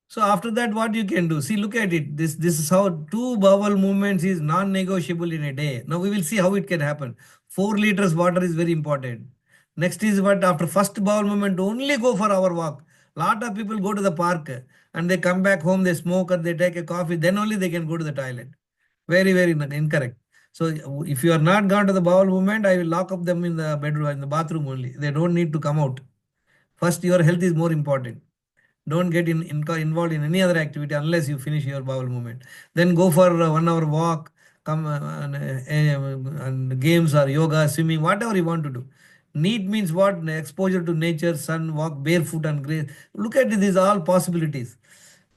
So after that, what you can do? See, look at it. This is how 2 bowel movements is non-negotiable in a day. Now we will see how it can happen. 4 liters water is very important. Next is what after first bowel movement, only go for our walk. Lot of people go to the park and they come back home, they smoke or they take a coffee, then only they can go to the toilet. Very, very incorrect. So if you are not gone to the bowel movement, I will lock up them in the bedroom, in the bathroom only. They don't need to come out. First, your health is more important. Don't get involved in any other activity unless you finish your bowel movement. Then go for a 1 hour walk, come and games or yoga, swimming, whatever you want to do. Neat means what? Exposure to nature, sun, walk barefoot and grace. Look at these all possibilities.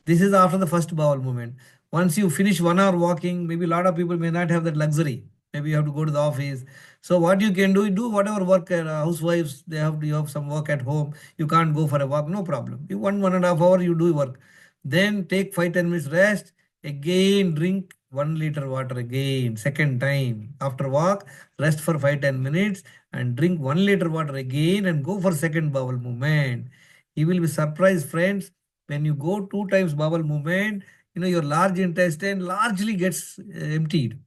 This is after the first bowel movement. Once you finish 1 hour walking, maybe a lot of people may not have that luxury. Maybe you have to go to the office. So what you can do whatever work, housewives, you have some work at home. You can't go for a walk, no problem. You 1.5 hours, you do work. Then take 5-10 minutes rest. Again, drink 1 liter water again, second time. After walk, rest for 5-10 minutes and drink 1 liter water again and go for second bowel movement. You will be surprised, friends, when you go 2 times bowel movement, your large intestine largely gets emptied.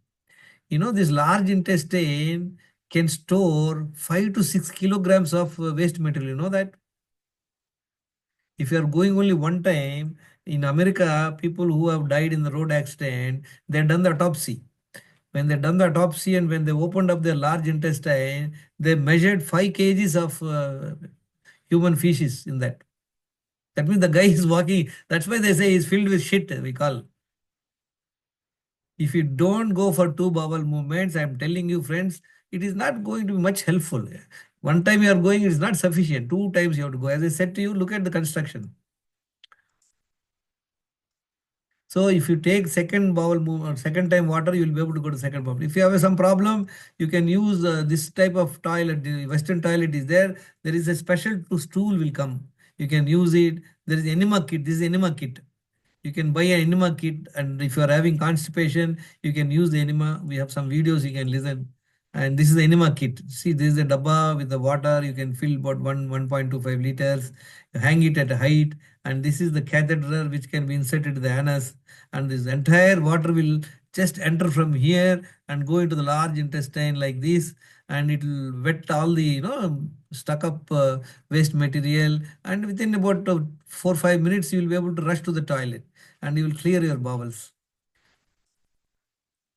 This large intestine can store 5 to 6 kilograms of waste material. You know that? If you are going only 1 time, in America, people who have died in the road accident, they've done the autopsy. When they done the autopsy and when they opened up their large intestine, they measured 5 kgs of human feces in that. That means the guy is walking. That's why they say he's filled with shit, we call. If you don't go for 2 bowel movements, I'm telling you, friends, it is not going to be much helpful. 1 time you are going, it is not sufficient. 2 times you have to go. As I said to you, look at the construction. So if you take second bowel movement, second time water, you will be able to go to second bowel. If you have some problem, you can use this type of toilet. The Western toilet is there. There is a special stool will come. You can use it. There is enema kit. This is enema kit. You can buy an enema kit, and if you are having constipation, you can use the enema. We have some videos you can listen. And this is the enema kit. See, this is a dabba with the water. You can fill about 1.25 liters. Hang it at a height. And this is the catheter which can be inserted to the anus. And this entire water will just enter from here and go into the large intestine like this. and it will wet all the, stuck up waste material, and within about 4-5 minutes, you will be able to rush to the toilet and you will clear your bowels.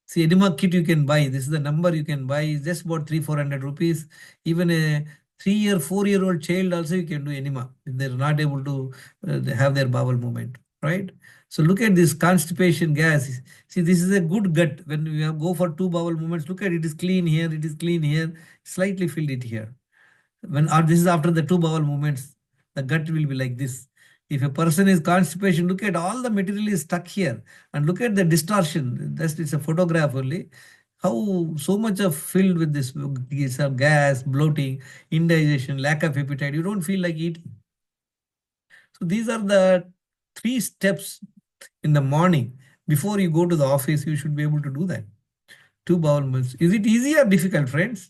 See, enema kit you can buy. This is the number you can buy. It's just about 300-400 rupees. Even a 3-year, 4-year-old child also you can do enema if they're not able to have their bowel movement, right? So look at this constipation gas. See, this is a good gut. When we go for 2 bowel movements, look at it is clean here, it is clean here, slightly filled it here. This is after the 2 bowel movements, the gut will be like this. If a person is constipation, look at all the material is stuck here and look at the distortion. It's a photograph only. How so much of filled with this gas, bloating, indigestion, lack of appetite. You don't feel like eating. So these are the 3 steps in the morning. Before you go to the office, you should be able to do that. 2 bowel movements. Is it easy or difficult, friends?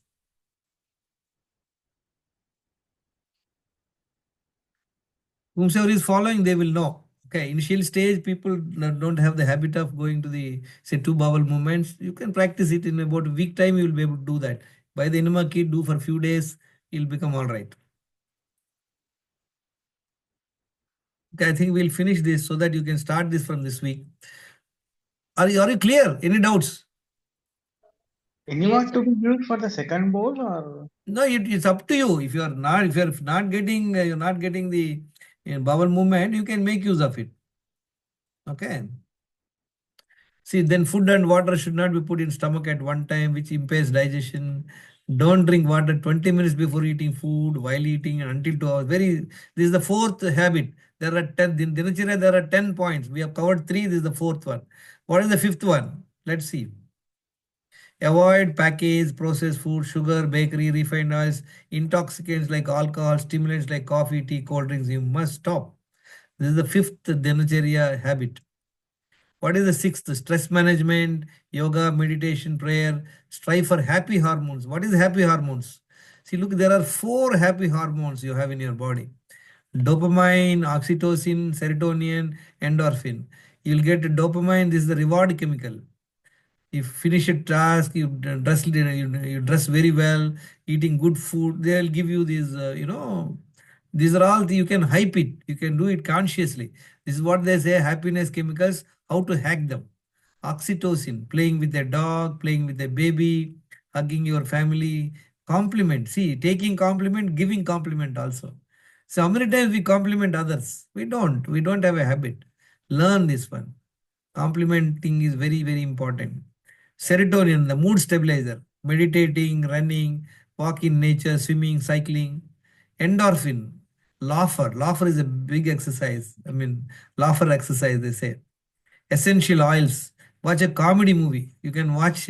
Whomsoever is following, they will know. Okay, initial stage, people don't have the habit of going to the, say, 2 bowel movements. You can practice it in about a week time, you will be able to do that. By the enema kit, do for a few days, you'll become all right. Okay, I think we'll finish this so that you can start this from this week. Are you clear? Any doubts? Enema to be used for the second bowl or? No, it's up to you. If you're not getting the bowel movement, you can make use of it. Okay. See, then food and water should not be put in stomach at one time, which impairs digestion. Don't drink water 20 minutes before eating food, while eating, and until 2 hours. This is the 4th habit. There are 10, in Dinacharya, there are 10 points. We have covered 3. This is the 4th one. What is the 5th one? Let's see. Avoid packaged processed food, sugar, bakery, refined oils, intoxicants like alcohol, stimulants like coffee, tea, cold drinks. You must stop. This is the 5th Dinacharya habit. What is the 6th? Stress management, yoga, meditation, prayer. Strive for happy hormones. What is happy hormones? See, look, there are 4 happy hormones you have in your body. Dopamine, oxytocin, serotonin, endorphin. You'll get dopamine. This is the reward chemical. You finish a task, you dress very well, eating good food, they'll give you these, these are all, you can hype it, you can do it consciously. This is what they say, happiness chemicals, how to hack them. Oxytocin, playing with a dog, playing with a baby, hugging your family, compliment. See, taking compliment, giving compliment also. So how many times we compliment others? We don't have a habit. Learn this one. Complimenting is very, very important. Serotonin, the mood stabilizer, meditating, running, walk in nature, swimming, cycling. Endorphin, laughter. Laughter is a big exercise. Laughter exercise, they say. Essential oils. Watch a comedy movie. You can watch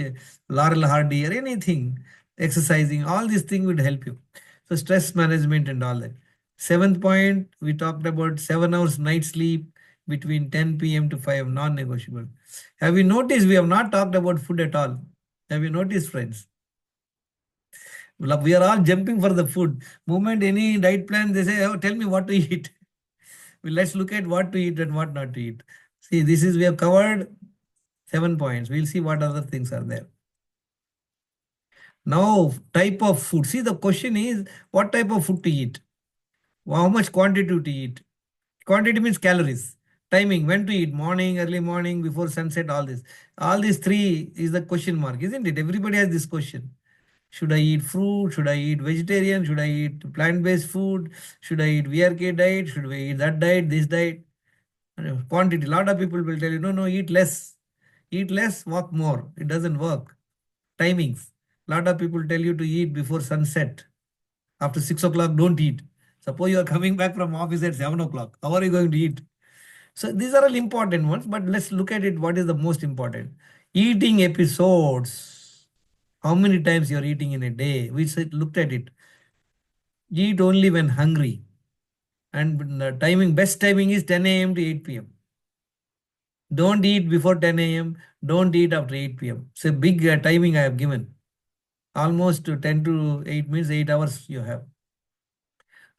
Laurel Hardy or anything. Exercising, all these things would help you. So stress management and all that. 7th point, we talked about 7 hours night sleep between 10 p.m. to 5, non-negotiable. Have you noticed we have not talked about food at all? Have you noticed, friends? We are all jumping for the food. Moment any diet plan, they say, oh, tell me what to eat. Well, let's look at what to eat and what not to eat. See, we have covered 7 points. We'll see what other things are there. Now, type of food. See, the question is, what type of food to eat? How much quantity to eat? Quantity means calories. Timing, when to eat, morning, early morning, before sunset, all this. All these 3 is the question mark, isn't it? Everybody has this question. Should I eat fruit? Should I eat vegetarian? Should I eat plant-based food? Should I eat VRK diet? Should we eat that diet, this diet? Quantity, a lot of people will tell you, no, eat less. Eat less, walk more. It doesn't work. Timings. A lot of people tell you to eat before sunset. After 6 o'clock, don't eat. Suppose you are coming back from office at 7 o'clock. How are you going to eat? So these are all important ones, but let's look at it. What is the most important? Eating episodes. How many times you are eating in a day? We looked at it. Eat only when hungry. And the best timing is 10 a.m. to 8 p.m. Don't eat before 10 a.m. Don't eat after 8 p.m. It's a big timing I have given. Almost 10 to 8 means 8 hours you have.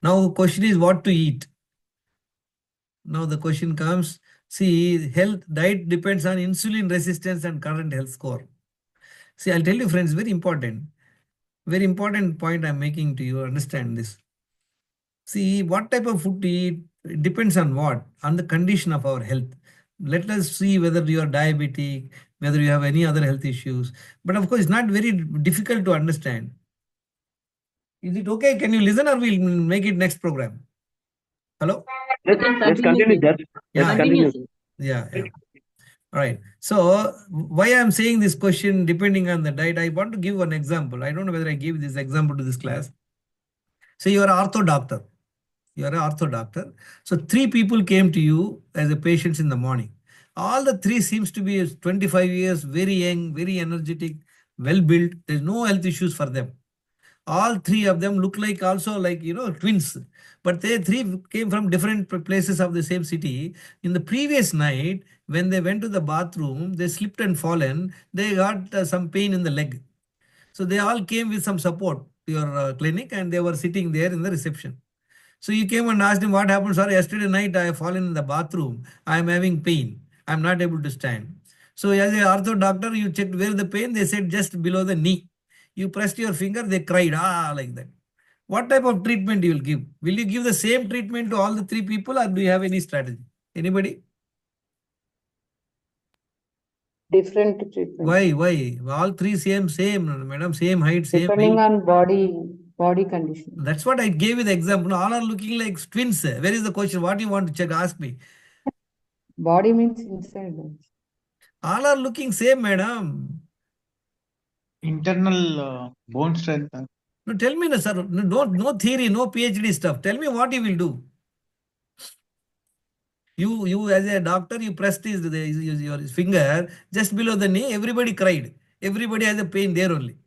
Now question is what to eat. Now the question comes, see, diet depends on insulin resistance and current health score. See, I'll tell you, friends, very important. Very important point I'm making to you. Understand this. See, what type of food to eat depends on what? On the condition of our health. Let us see whether you are diabetic, whether you have any other health issues. But of course, it's not very difficult to understand. Is it okay? Can you listen or we'll make it next program? Hello? Let's continue that. Let's continue. Yeah. All right. So why I'm saying this question depending on the diet, I want to give one example. I don't know whether I gave this example to this class. So you are an ortho doctor. You are an ortho doctor. So 3 people came to you as a patients in the morning. All the 3 seems to be 25 years, very young, very energetic, well built. There's no health issues for them. All 3 of them look like also like, twins. But they 3 came from different places of the same city. In the previous night, when they went to the bathroom, they slipped and fallen. They got some pain in the leg. So they all came with some support to your clinic and they were sitting there in the reception. So you came and asked him what happened. Sir, yesterday night I have fallen in the bathroom. I am having pain. I am not able to stand. So as a ortho doctor, you checked where the pain. They said just below the knee. You pressed your finger. They cried, like that. What type of treatment you will give? Will you give the same treatment to all the 3 people or do you have any strategy? Anybody? Different treatment. Why? All 3 same, madam, same height, same Depending weight. on body condition. That's what I gave you the example. All are looking like twins. Where is the question? What do you want to check? Ask me. Body means inside. All are looking same, madam. Internal bone strength. No, tell me, sir. No theory, no PhD stuff. Tell me what you will do. You as a doctor, you pressed your finger just below the knee. Everybody cried. Everybody has a pain there only.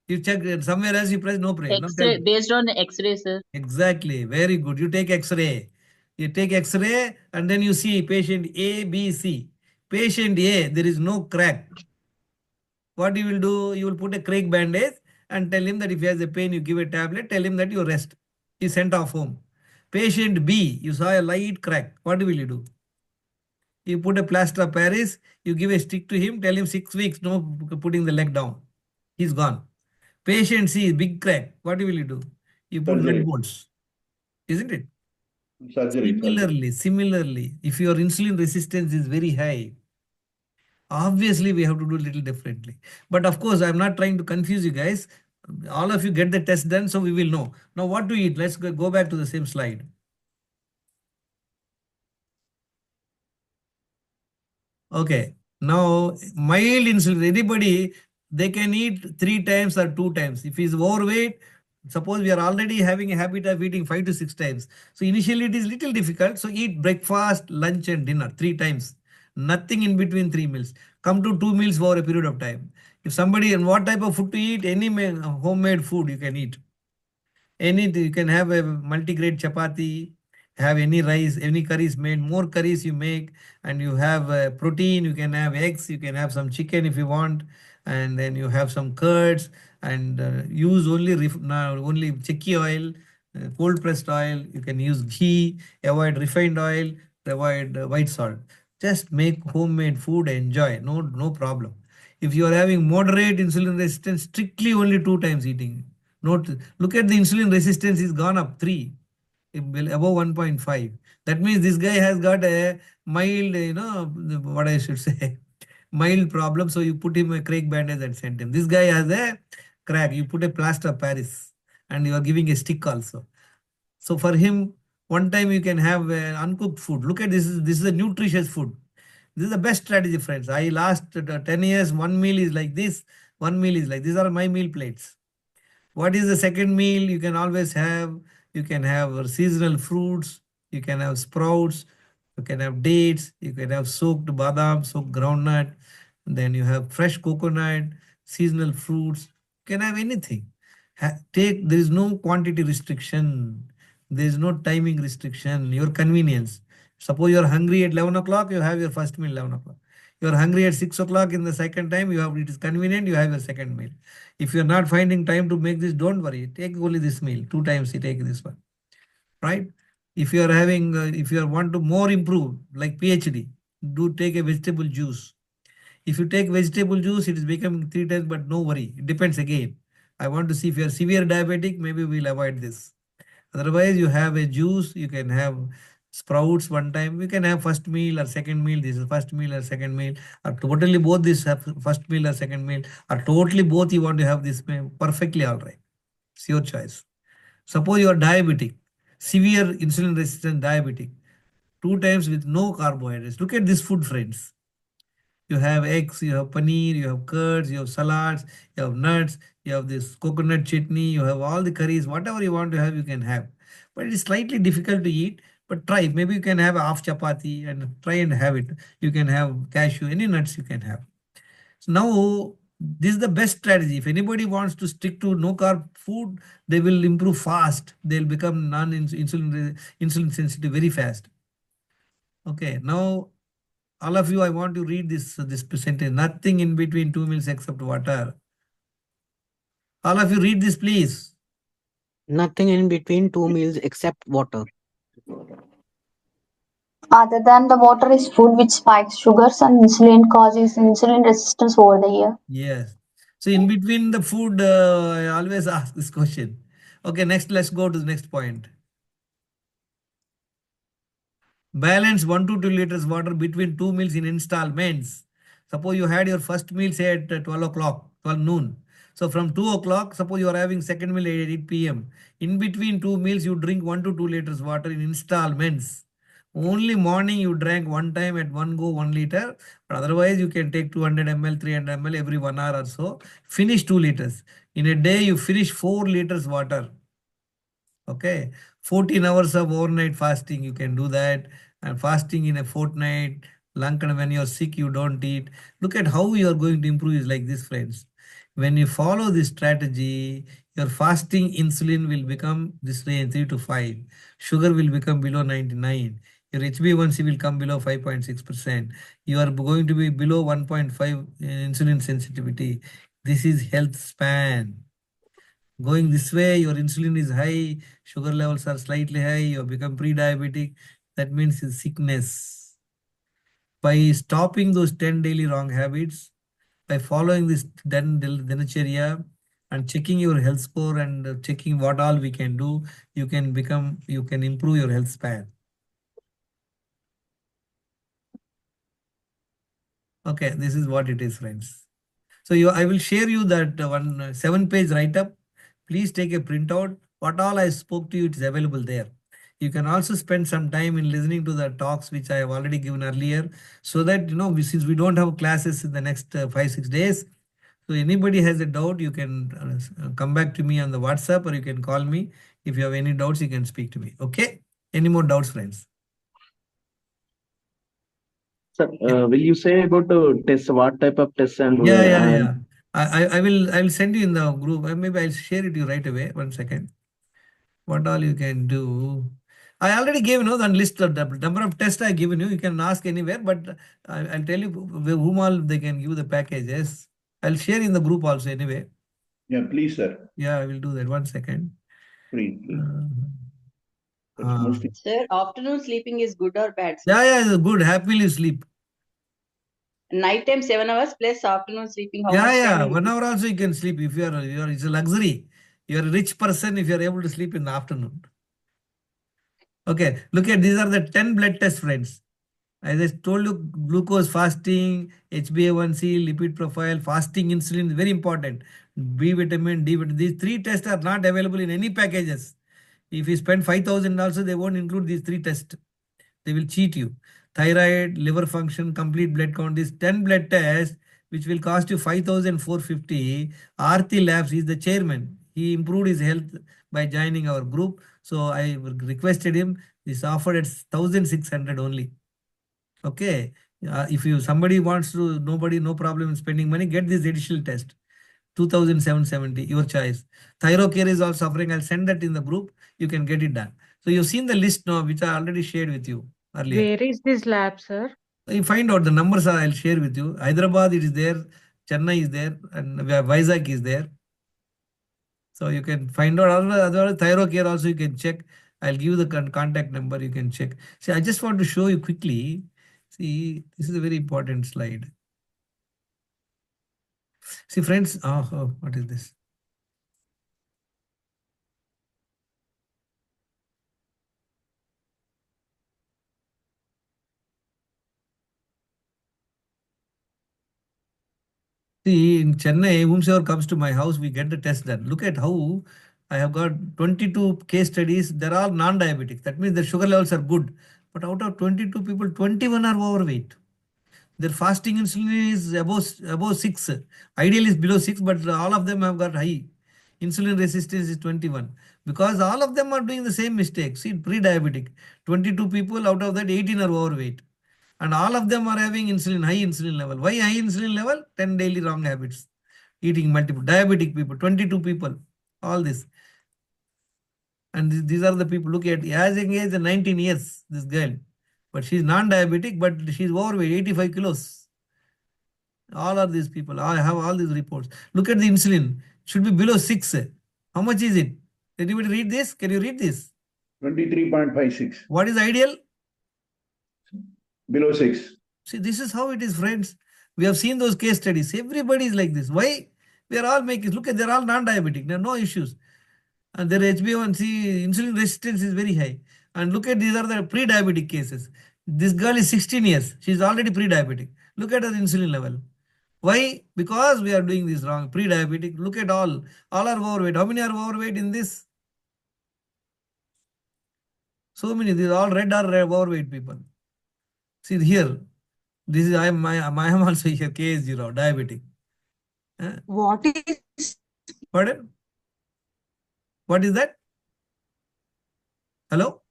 You check somewhere else, you press no pain. X-ray, based on X-ray, sir. Exactly. Very good. You take X-ray. You take X-ray and then you see patient A, B, C. Patient A, there is no crack. What you will do? You will put a crack bandage and tell him that if he has a pain, you give a tablet. Tell him that you rest. He sent off home. Patient B, you saw a light crack. What will you do? You put a plaster of Paris. You give a stick to him. Tell him 6 weeks, no putting the leg down. He's gone. Patient C, big crack. What will you do? You put Surgery. leg bolts. Isn't it? Surgery. Similarly, if your insulin resistance is very high, obviously we have to do a little differently. But of course, I'm not trying to confuse you guys. All of you get the test done, so we will know. Now what to eat? Let's go back to the same slide. Okay. Now, mild insulin, anybody, they can eat 3 times or 2 times. If he's overweight, suppose we are already having a habit of eating 5 to 6 times. So initially it is little difficult. So eat breakfast, lunch and dinner 3 times. Nothing in between 3 meals. Come to 2 meals over a period of time. If somebody, and what type of food to eat? Any homemade food you can eat. You can have a multi-grade chapati, have any rice, any curries made, more curries you make, and you have protein, you can have eggs, you can have some chicken if you want, and then you have some curds, and use only chikki oil, cold pressed oil, you can use ghee, avoid refined oil, avoid white salt. Just make homemade food, enjoy, no problem. If you are having moderate insulin resistance, strictly only 2 times eating. Look at the insulin resistance is gone up 3, above 1.5. That means this guy has got a mild, what I should say, mild problem. So you put him a crack bandage and send him. This guy has a crack. You put a plaster of Paris and you are giving a stick also. So for him, one time you can have uncooked food. Look at this. This is a nutritious food. This is the best strategy, friends. I last 10 years, 1 meal is like this. 1 meal is like, these are my meal plates. What is the second meal? You can always have, you can have seasonal fruits, you can have sprouts, you can have dates, you can have soaked badam, soaked groundnut, then you have fresh coconut, seasonal fruits, you can have anything. There is no quantity restriction, there is no timing restriction, your convenience. Suppose you are hungry at 11 o'clock, you have your first meal 11 o'clock. You are hungry at 6 o'clock in the second time, it is convenient, you have your second meal. If you are not finding time to make this, don't worry. Take only this meal. 2 times you take this one. Right? If you are having, if you want to more improve, like PhD, do take a vegetable juice. If you take vegetable juice, it is becoming 3 times, but no worry. It depends again. I want to see if you are severe diabetic, maybe we'll avoid this. Otherwise, you have a juice, you can have sprouts one time. We can have first meal or second meal. This is first meal or second meal, or totally both this have first meal or second meal, or totally both you want to have this meal. Perfectly all right. It's your choice. Suppose you are diabetic, severe insulin resistant diabetic, 2 times with no carbohydrates. Look at this food, friends. You have eggs, you have paneer, you have curds, you have salads, you have nuts, you have this coconut chutney, you have all the curries, whatever you want to have, you can have. But it is slightly difficult to eat, but try. Maybe you can have half chapati and try and have it. You can have cashew, any nuts you can have. So now, this is the best strategy. If anybody wants to stick to no carb food, they will improve fast. They'll become insulin sensitive very fast. Okay, now all of you, I want to read this sentence. Nothing in between 2 meals except water. All of you read this, please. Nothing in between 2 meals except water. Other than the water is food which spikes sugars and insulin, causes insulin resistance over the year. Yes. So in between the food, I always ask this question. Okay, next, let's go to the next point. Balance 1 to 2 liters water between 2 meals in installments. Suppose you had your first meal, say at 12 o'clock, 12 noon. So from 2 o'clock, suppose you are having second meal at 8 p.m. In between 2 meals, you drink 1 to 2 liters water in installments. Only morning you drank one time at one go 1 liter. But otherwise, you can take 200 ml, 300 ml every 1 hour or so. Finish 2 liters. In a day, you finish 4 liters water. Okay. 14 hours of overnight fasting, you can do that. And fasting in a fortnight, when you're sick, you don't eat. Look at how you are going to improve is like this, friends. When you follow this strategy, your fasting insulin will become this range 3 to 5. Sugar will become below 99. Your HbA1c will come below 5.6%. You are going to be below 1.5 insulin sensitivity. This is health span. Going this way, your insulin is high, sugar levels are slightly high, you have become pre-diabetic. That means it's sickness. By stopping those 10 daily wrong habits, by following this dinacharya and checking your health score and checking what all we can do, you can improve your health span. Okay, this is what it is, friends. So I will share you that one 7-page write-up. Please take a printout. What all I spoke to you, it is available there. You can also spend some time in listening to the talks which I have already given earlier, so that, since we don't have classes in the next 5-6 days, so anybody has a doubt, you can come back to me on the WhatsApp, or you can call me. If you have any doubts, you can speak to me. Okay? Any more doubts, friends? Sir, will you say about the tests? What type of tests and Yeah. I will send you in the group. Maybe I'll share it to you right away. 1 second. What all you can do? I already gave the list of the number of tests I given you. You can ask anywhere, but I'll tell you whom all they can give the packages. I'll share in the group also anyway. Yeah, please, sir. Yeah, I will do that. 1 second. Please. Sir, afternoon sleeping is good or bad? Sir? Yeah, good. Happily sleep. Night time 7 hours plus afternoon sleeping. How much Yeah. time 1 hour also you can sleep if it's a luxury. You're a rich person if you're able to sleep in the afternoon. Okay, look at these are the 10 blood tests, friends. As I told you, glucose fasting, HbA1c, lipid profile, fasting insulin is very important. B vitamin, D vitamin. These 3 tests are not available in any packages. If you spend 5,000 also, they won't include these 3 tests. They will cheat you. Thyroid, liver function, complete blood count. These 10 blood tests, which will cost you 5,450. Aarti Labs is the chairman. He improved his health by joining our group. So I requested him. This offered at 1,600 only. Okay. If somebody wants to, no problem in spending money, get this additional test. 2,770, your choice. Thyrocare is also offering. I'll send that in the group. You can get it done. So you've seen the list now, which I already shared with you earlier. Where is this lab, sir? You find out the numbers I'll share with you. Hyderabad, it is there. Chennai is there. And Vizag is there. So you can find out. Otherwise, Thyrocare also you can check. I'll give you the contact number. You can check. See, I just want to show you quickly. See, this is a very important slide. See, friends, what is this? See, in Chennai, whomsoever comes to my house, we get the test done. Look at how I have got 22 case studies. They're all non-diabetic. That means the sugar levels are good. But out of 22 people, 21 are overweight. Their fasting insulin is above 6. Ideal is below 6, but all of them have got high. Insulin resistance is 21. Because all of them are doing the same mistake. See, pre-diabetic. 22 people, out of that 18 are overweight. And all of them are having high insulin level. Why high insulin level? 10 daily wrong habits. Eating multiple. Diabetic people, 22 people. All this. And these are the people. Look at as young age 19 years, this girl. But she's non-diabetic, but she's overweight, 85 kilos. All are these people. I have all these reports. Look at the insulin. Should be below 6. How much is it? Anybody read this? Can you read this? 23.56. What is ideal? Below 6. See, this is how it is, friends. We have seen those case studies. Everybody is like this. Why? We are all making, look at, they're all non-diabetic. There are no issues. And their HbA1c, insulin resistance is very high. And look at, these are the pre-diabetic cases. This girl is 16 years. She's already pre-diabetic. Look at her insulin level. Why? Because we are doing this wrong. Pre-diabetic. Look at all are overweight. How many are overweight in this? So many. These all red are overweight people. See here. This is I am also here KS0 diabetic. What is Pardon? What is that? Hello?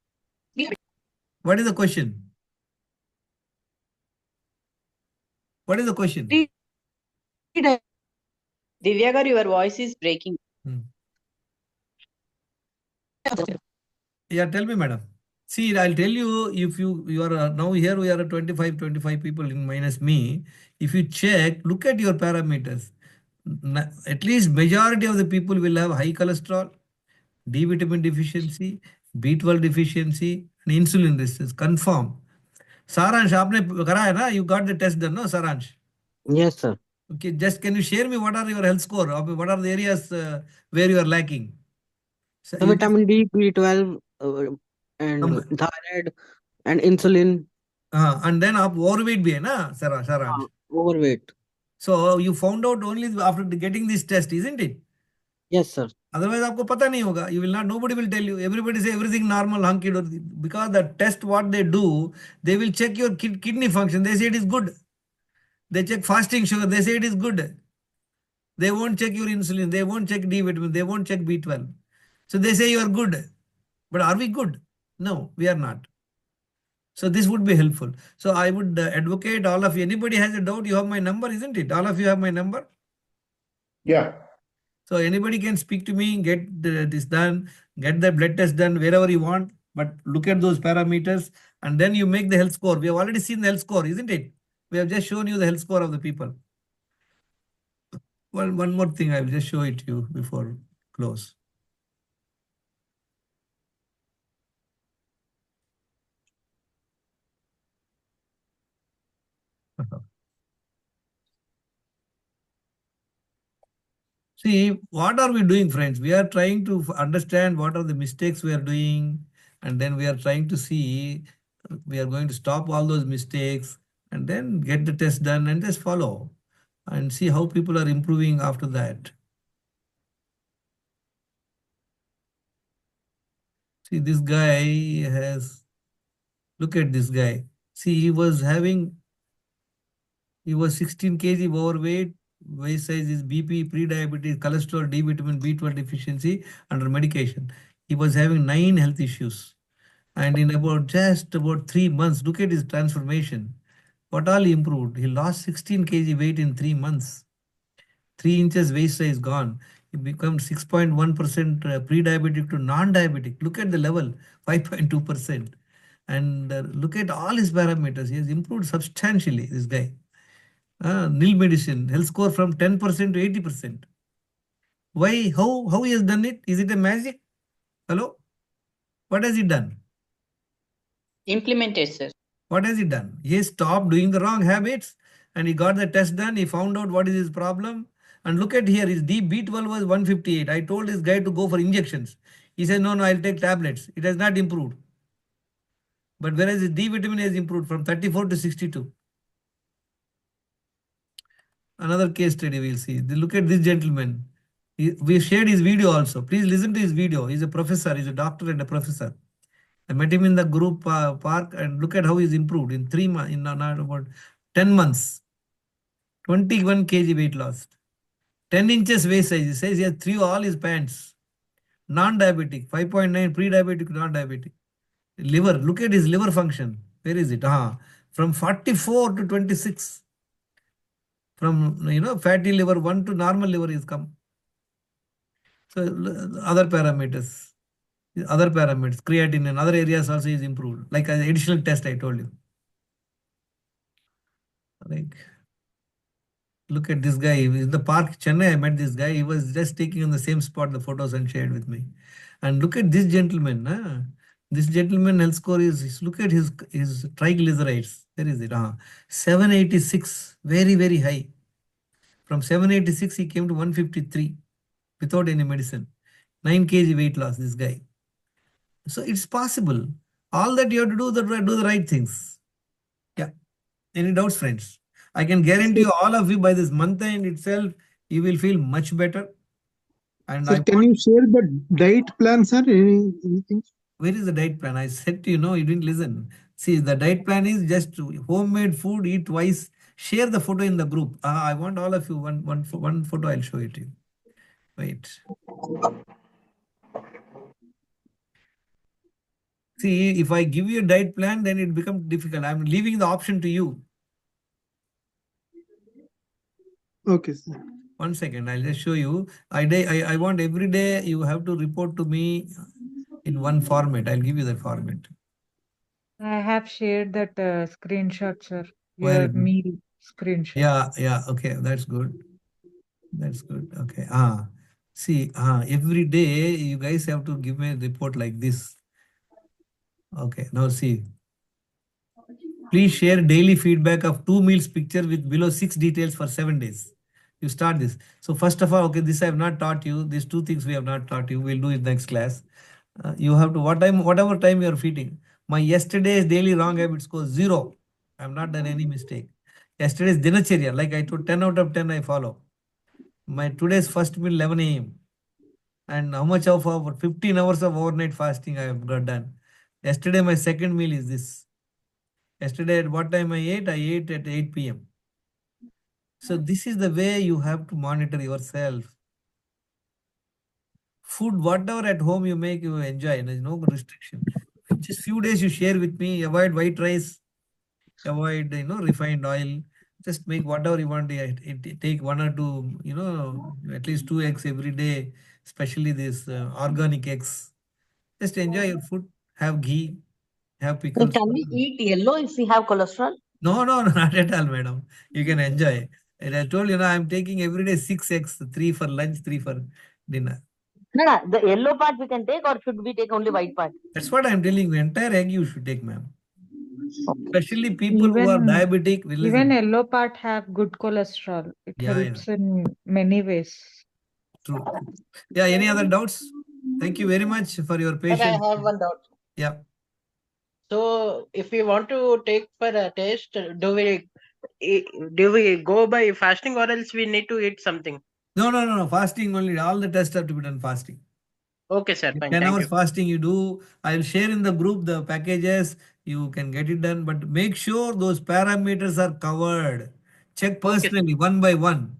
What is the question? What is the question? Divyagar, your voice is breaking. Yeah, tell me, madam. See, I'll tell you, if you are now here, we are 25 people in minus me. If you check, look at your parameters. At least majority of the people will have high cholesterol, D vitamin deficiency, B12 deficiency, and insulin resistance. Confirm. Saransh, aapne kara hai na? You got the test done, no, Saransh? Yes, sir. Okay, just can you share me what are your health score? What are the areas where you are lacking? So The vitamin D, B12, and thyroid and insulin. And then overweight bhi hai na, Saransh? Overweight. So you found out only after getting this test, isn't it? Yes, sir. Otherwise, आपको पता नहीं होगा. You will not. Nobody will tell you. Everybody say everything normal, hunky dory. Because the test, what they do, they will check your kidney function. They say it is good. They check fasting sugar. They say it is good. They won't check your insulin. They won't check D vitamin. They won't check B12. So they say you are good. But are we good? No, we are not. So this would be helpful. So I would advocate all of you. Anybody has a doubt, you have my number, isn't it? All of you have my number? Yeah. So anybody can speak to me, get this done, get the blood test done wherever you want, but look at those parameters and then you make the health score. We have already seen the health score, isn't it? We have just shown you the health score of the people. Well, one more thing, I will just show it to you before close. See, what are we doing, friends? We are trying to understand what are the mistakes we are doing, and then we are trying to see, we are going to stop all those mistakes and then get the test done and just follow and see how people are improving after that. See, this guy has, look at this guy. See, he was 16 kg overweight, waist size is BP, pre-diabetes, cholesterol, D vitamin, B12 deficiency, under medication. He was having 9 health issues. And in just about 3 months, look at his transformation. What all he improved? He lost 16 kg weight in 3 months. 3 inches waist size gone. He became 6.1% pre-diabetic to non-diabetic. Look at the level, 5.2%. And look at all his parameters. He has improved substantially, this guy. Nil medicine, health score from 10% to 80%. Why? How he has done it? Is it a magic? Hello? What has he done? Implemented, sir. What has he done? He stopped doing the wrong habits and he got the test done. He found out what is his problem. And look at here, his B12 was 158. I told this guy to go for injections. He said, no, I'll take tablets. It has not improved. But whereas his D vitamin has improved from 34 to 62. Another case study we'll see. Look at this gentleman. We shared his video also. Please listen to his video. He's a professor. He's a doctor and a professor. I met him in the group park, and look at how he's improved in 3 months, in not about 10 months. 21 kg weight loss. 10 inches waist size. He says he has threw all his pants. Non-diabetic, 5.9, pre-diabetic, non-diabetic. Liver, look at his liver function. Where is it? From 44 to 26. From, fatty liver 1 to normal liver is come. So other parameters, creatinine and other areas also is improved. Like an additional test I told you. Like, look at this guy. In the park, Chennai, I met this guy. He was just taking on the same spot the photos and shared with me. And look at this gentleman. This gentleman health score is, look at his triglycerides. Where is it? 786, very, very high. From 786, he came to 153 without any medicine. 9 kg weight loss, this guy. So it's possible. All that you have to do do the right things. Yeah. Any doubts, friends? I can guarantee you, all of you, by this month end itself, you will feel much better. And Sir, can you share the diet plan, sir? Anything? Where is the diet plan? I said to you, you didn't listen. See, the diet plan is just homemade food, eat twice. Share the photo in the group. I want all of you, one photo, I'll show it to you. Wait. See, if I give you a diet plan, then it becomes difficult. I'm leaving the option to you. Okay, sir. 1 second, I'll just show you. I want every day you have to report to me in one format. I'll give you that format. I have shared that screenshot, sir. Where Your meal screenshot. Yeah. Okay, that's good. That's good. Okay. See, every day you guys have to give me a report like this. Okay. Now see. Please share daily feedback of 2 meals picture with below 6 details for 7 days. You start this. So first of all, okay, this I have not taught you. These 2 things we have not taught you. We'll do it next class. You have to, whatever time you are feeding. My yesterday's daily wrong habit score 0. I have not done any mistake. Yesterday's dinacharya, like I told, 10 out of 10 I follow. My today's first meal 11 a.m. And how much of 15 hours of overnight fasting I have got done. Yesterday my second meal is this. Yesterday at what time I ate? I ate at 8 p.m. So this is the way you have to monitor yourself. Food, whatever at home you make, you enjoy. There's no restriction. Just few days you share with me. Avoid white rice. Avoid, refined oil. Just make whatever you want. Take 1 or 2, at least 2 eggs every day. Especially this organic eggs. Just enjoy your food. Have ghee. Have pickles. Can we eat yellow if we have cholesterol? No, not at all, madam. You can enjoy. And I told you, I'm taking every day 6 eggs, 3 for lunch, 3 for dinner. No, the yellow part we can take, or should we take only white part? That's what I'm telling you. Entire egg you should take, ma'am. Especially people who are diabetic. Even yellow part have good cholesterol. It helps in many ways. True. Yeah, any other doubts? Thank you very much for your patience. I have one doubt. Yeah. So if we want to take for a test, do we go by fasting, or else we need to eat something? No. Fasting only. All the tests have to be done fasting. Okay, sir. Fine. 10 Thank hours you. fasting you do. I'll share in the group the packages. You can get it done, but make sure those parameters are covered. Check personally, one by one.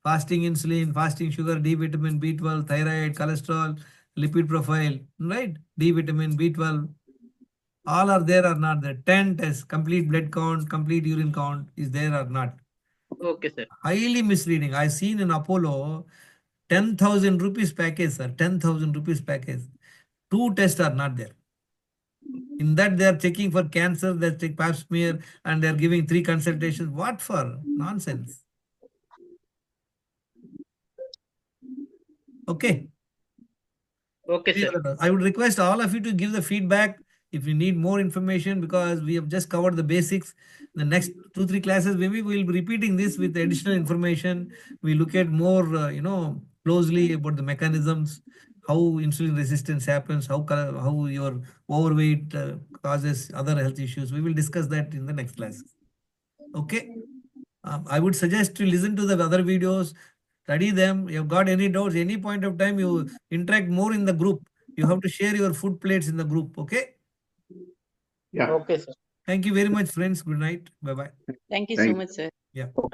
Fasting insulin, fasting sugar, D vitamin, B12, thyroid, cholesterol, lipid profile, right? D vitamin, B12. All are there or not there. 10 tests, complete blood count, complete urine count is there or not. Okay, sir. Highly misleading. I seen in Apollo 10,000 rupees package, sir. 10,000 rupees package. 2 tests are not there. In that they are checking for cancer, they take pap smear, and they are giving 3 consultations. What for? Nonsense. Okay. Okay, sir. I would request all of you to give the feedback if you need more information, because we have just covered the basics. The next 2-3 classes, maybe we'll be repeating this with additional information. We look at more, closely about the mechanisms, how insulin resistance happens, how your overweight causes other health issues. We will discuss that in the next class. Okay. I would suggest to listen to the other videos, study them. You've got any doubts, any point of time, you interact more in the group. You have to share your food plates in the group, okay? Yeah. Okay, sir. Thank you very much, friends. Good night. Bye-bye. Thank you Thank so you. much, sir. Yeah.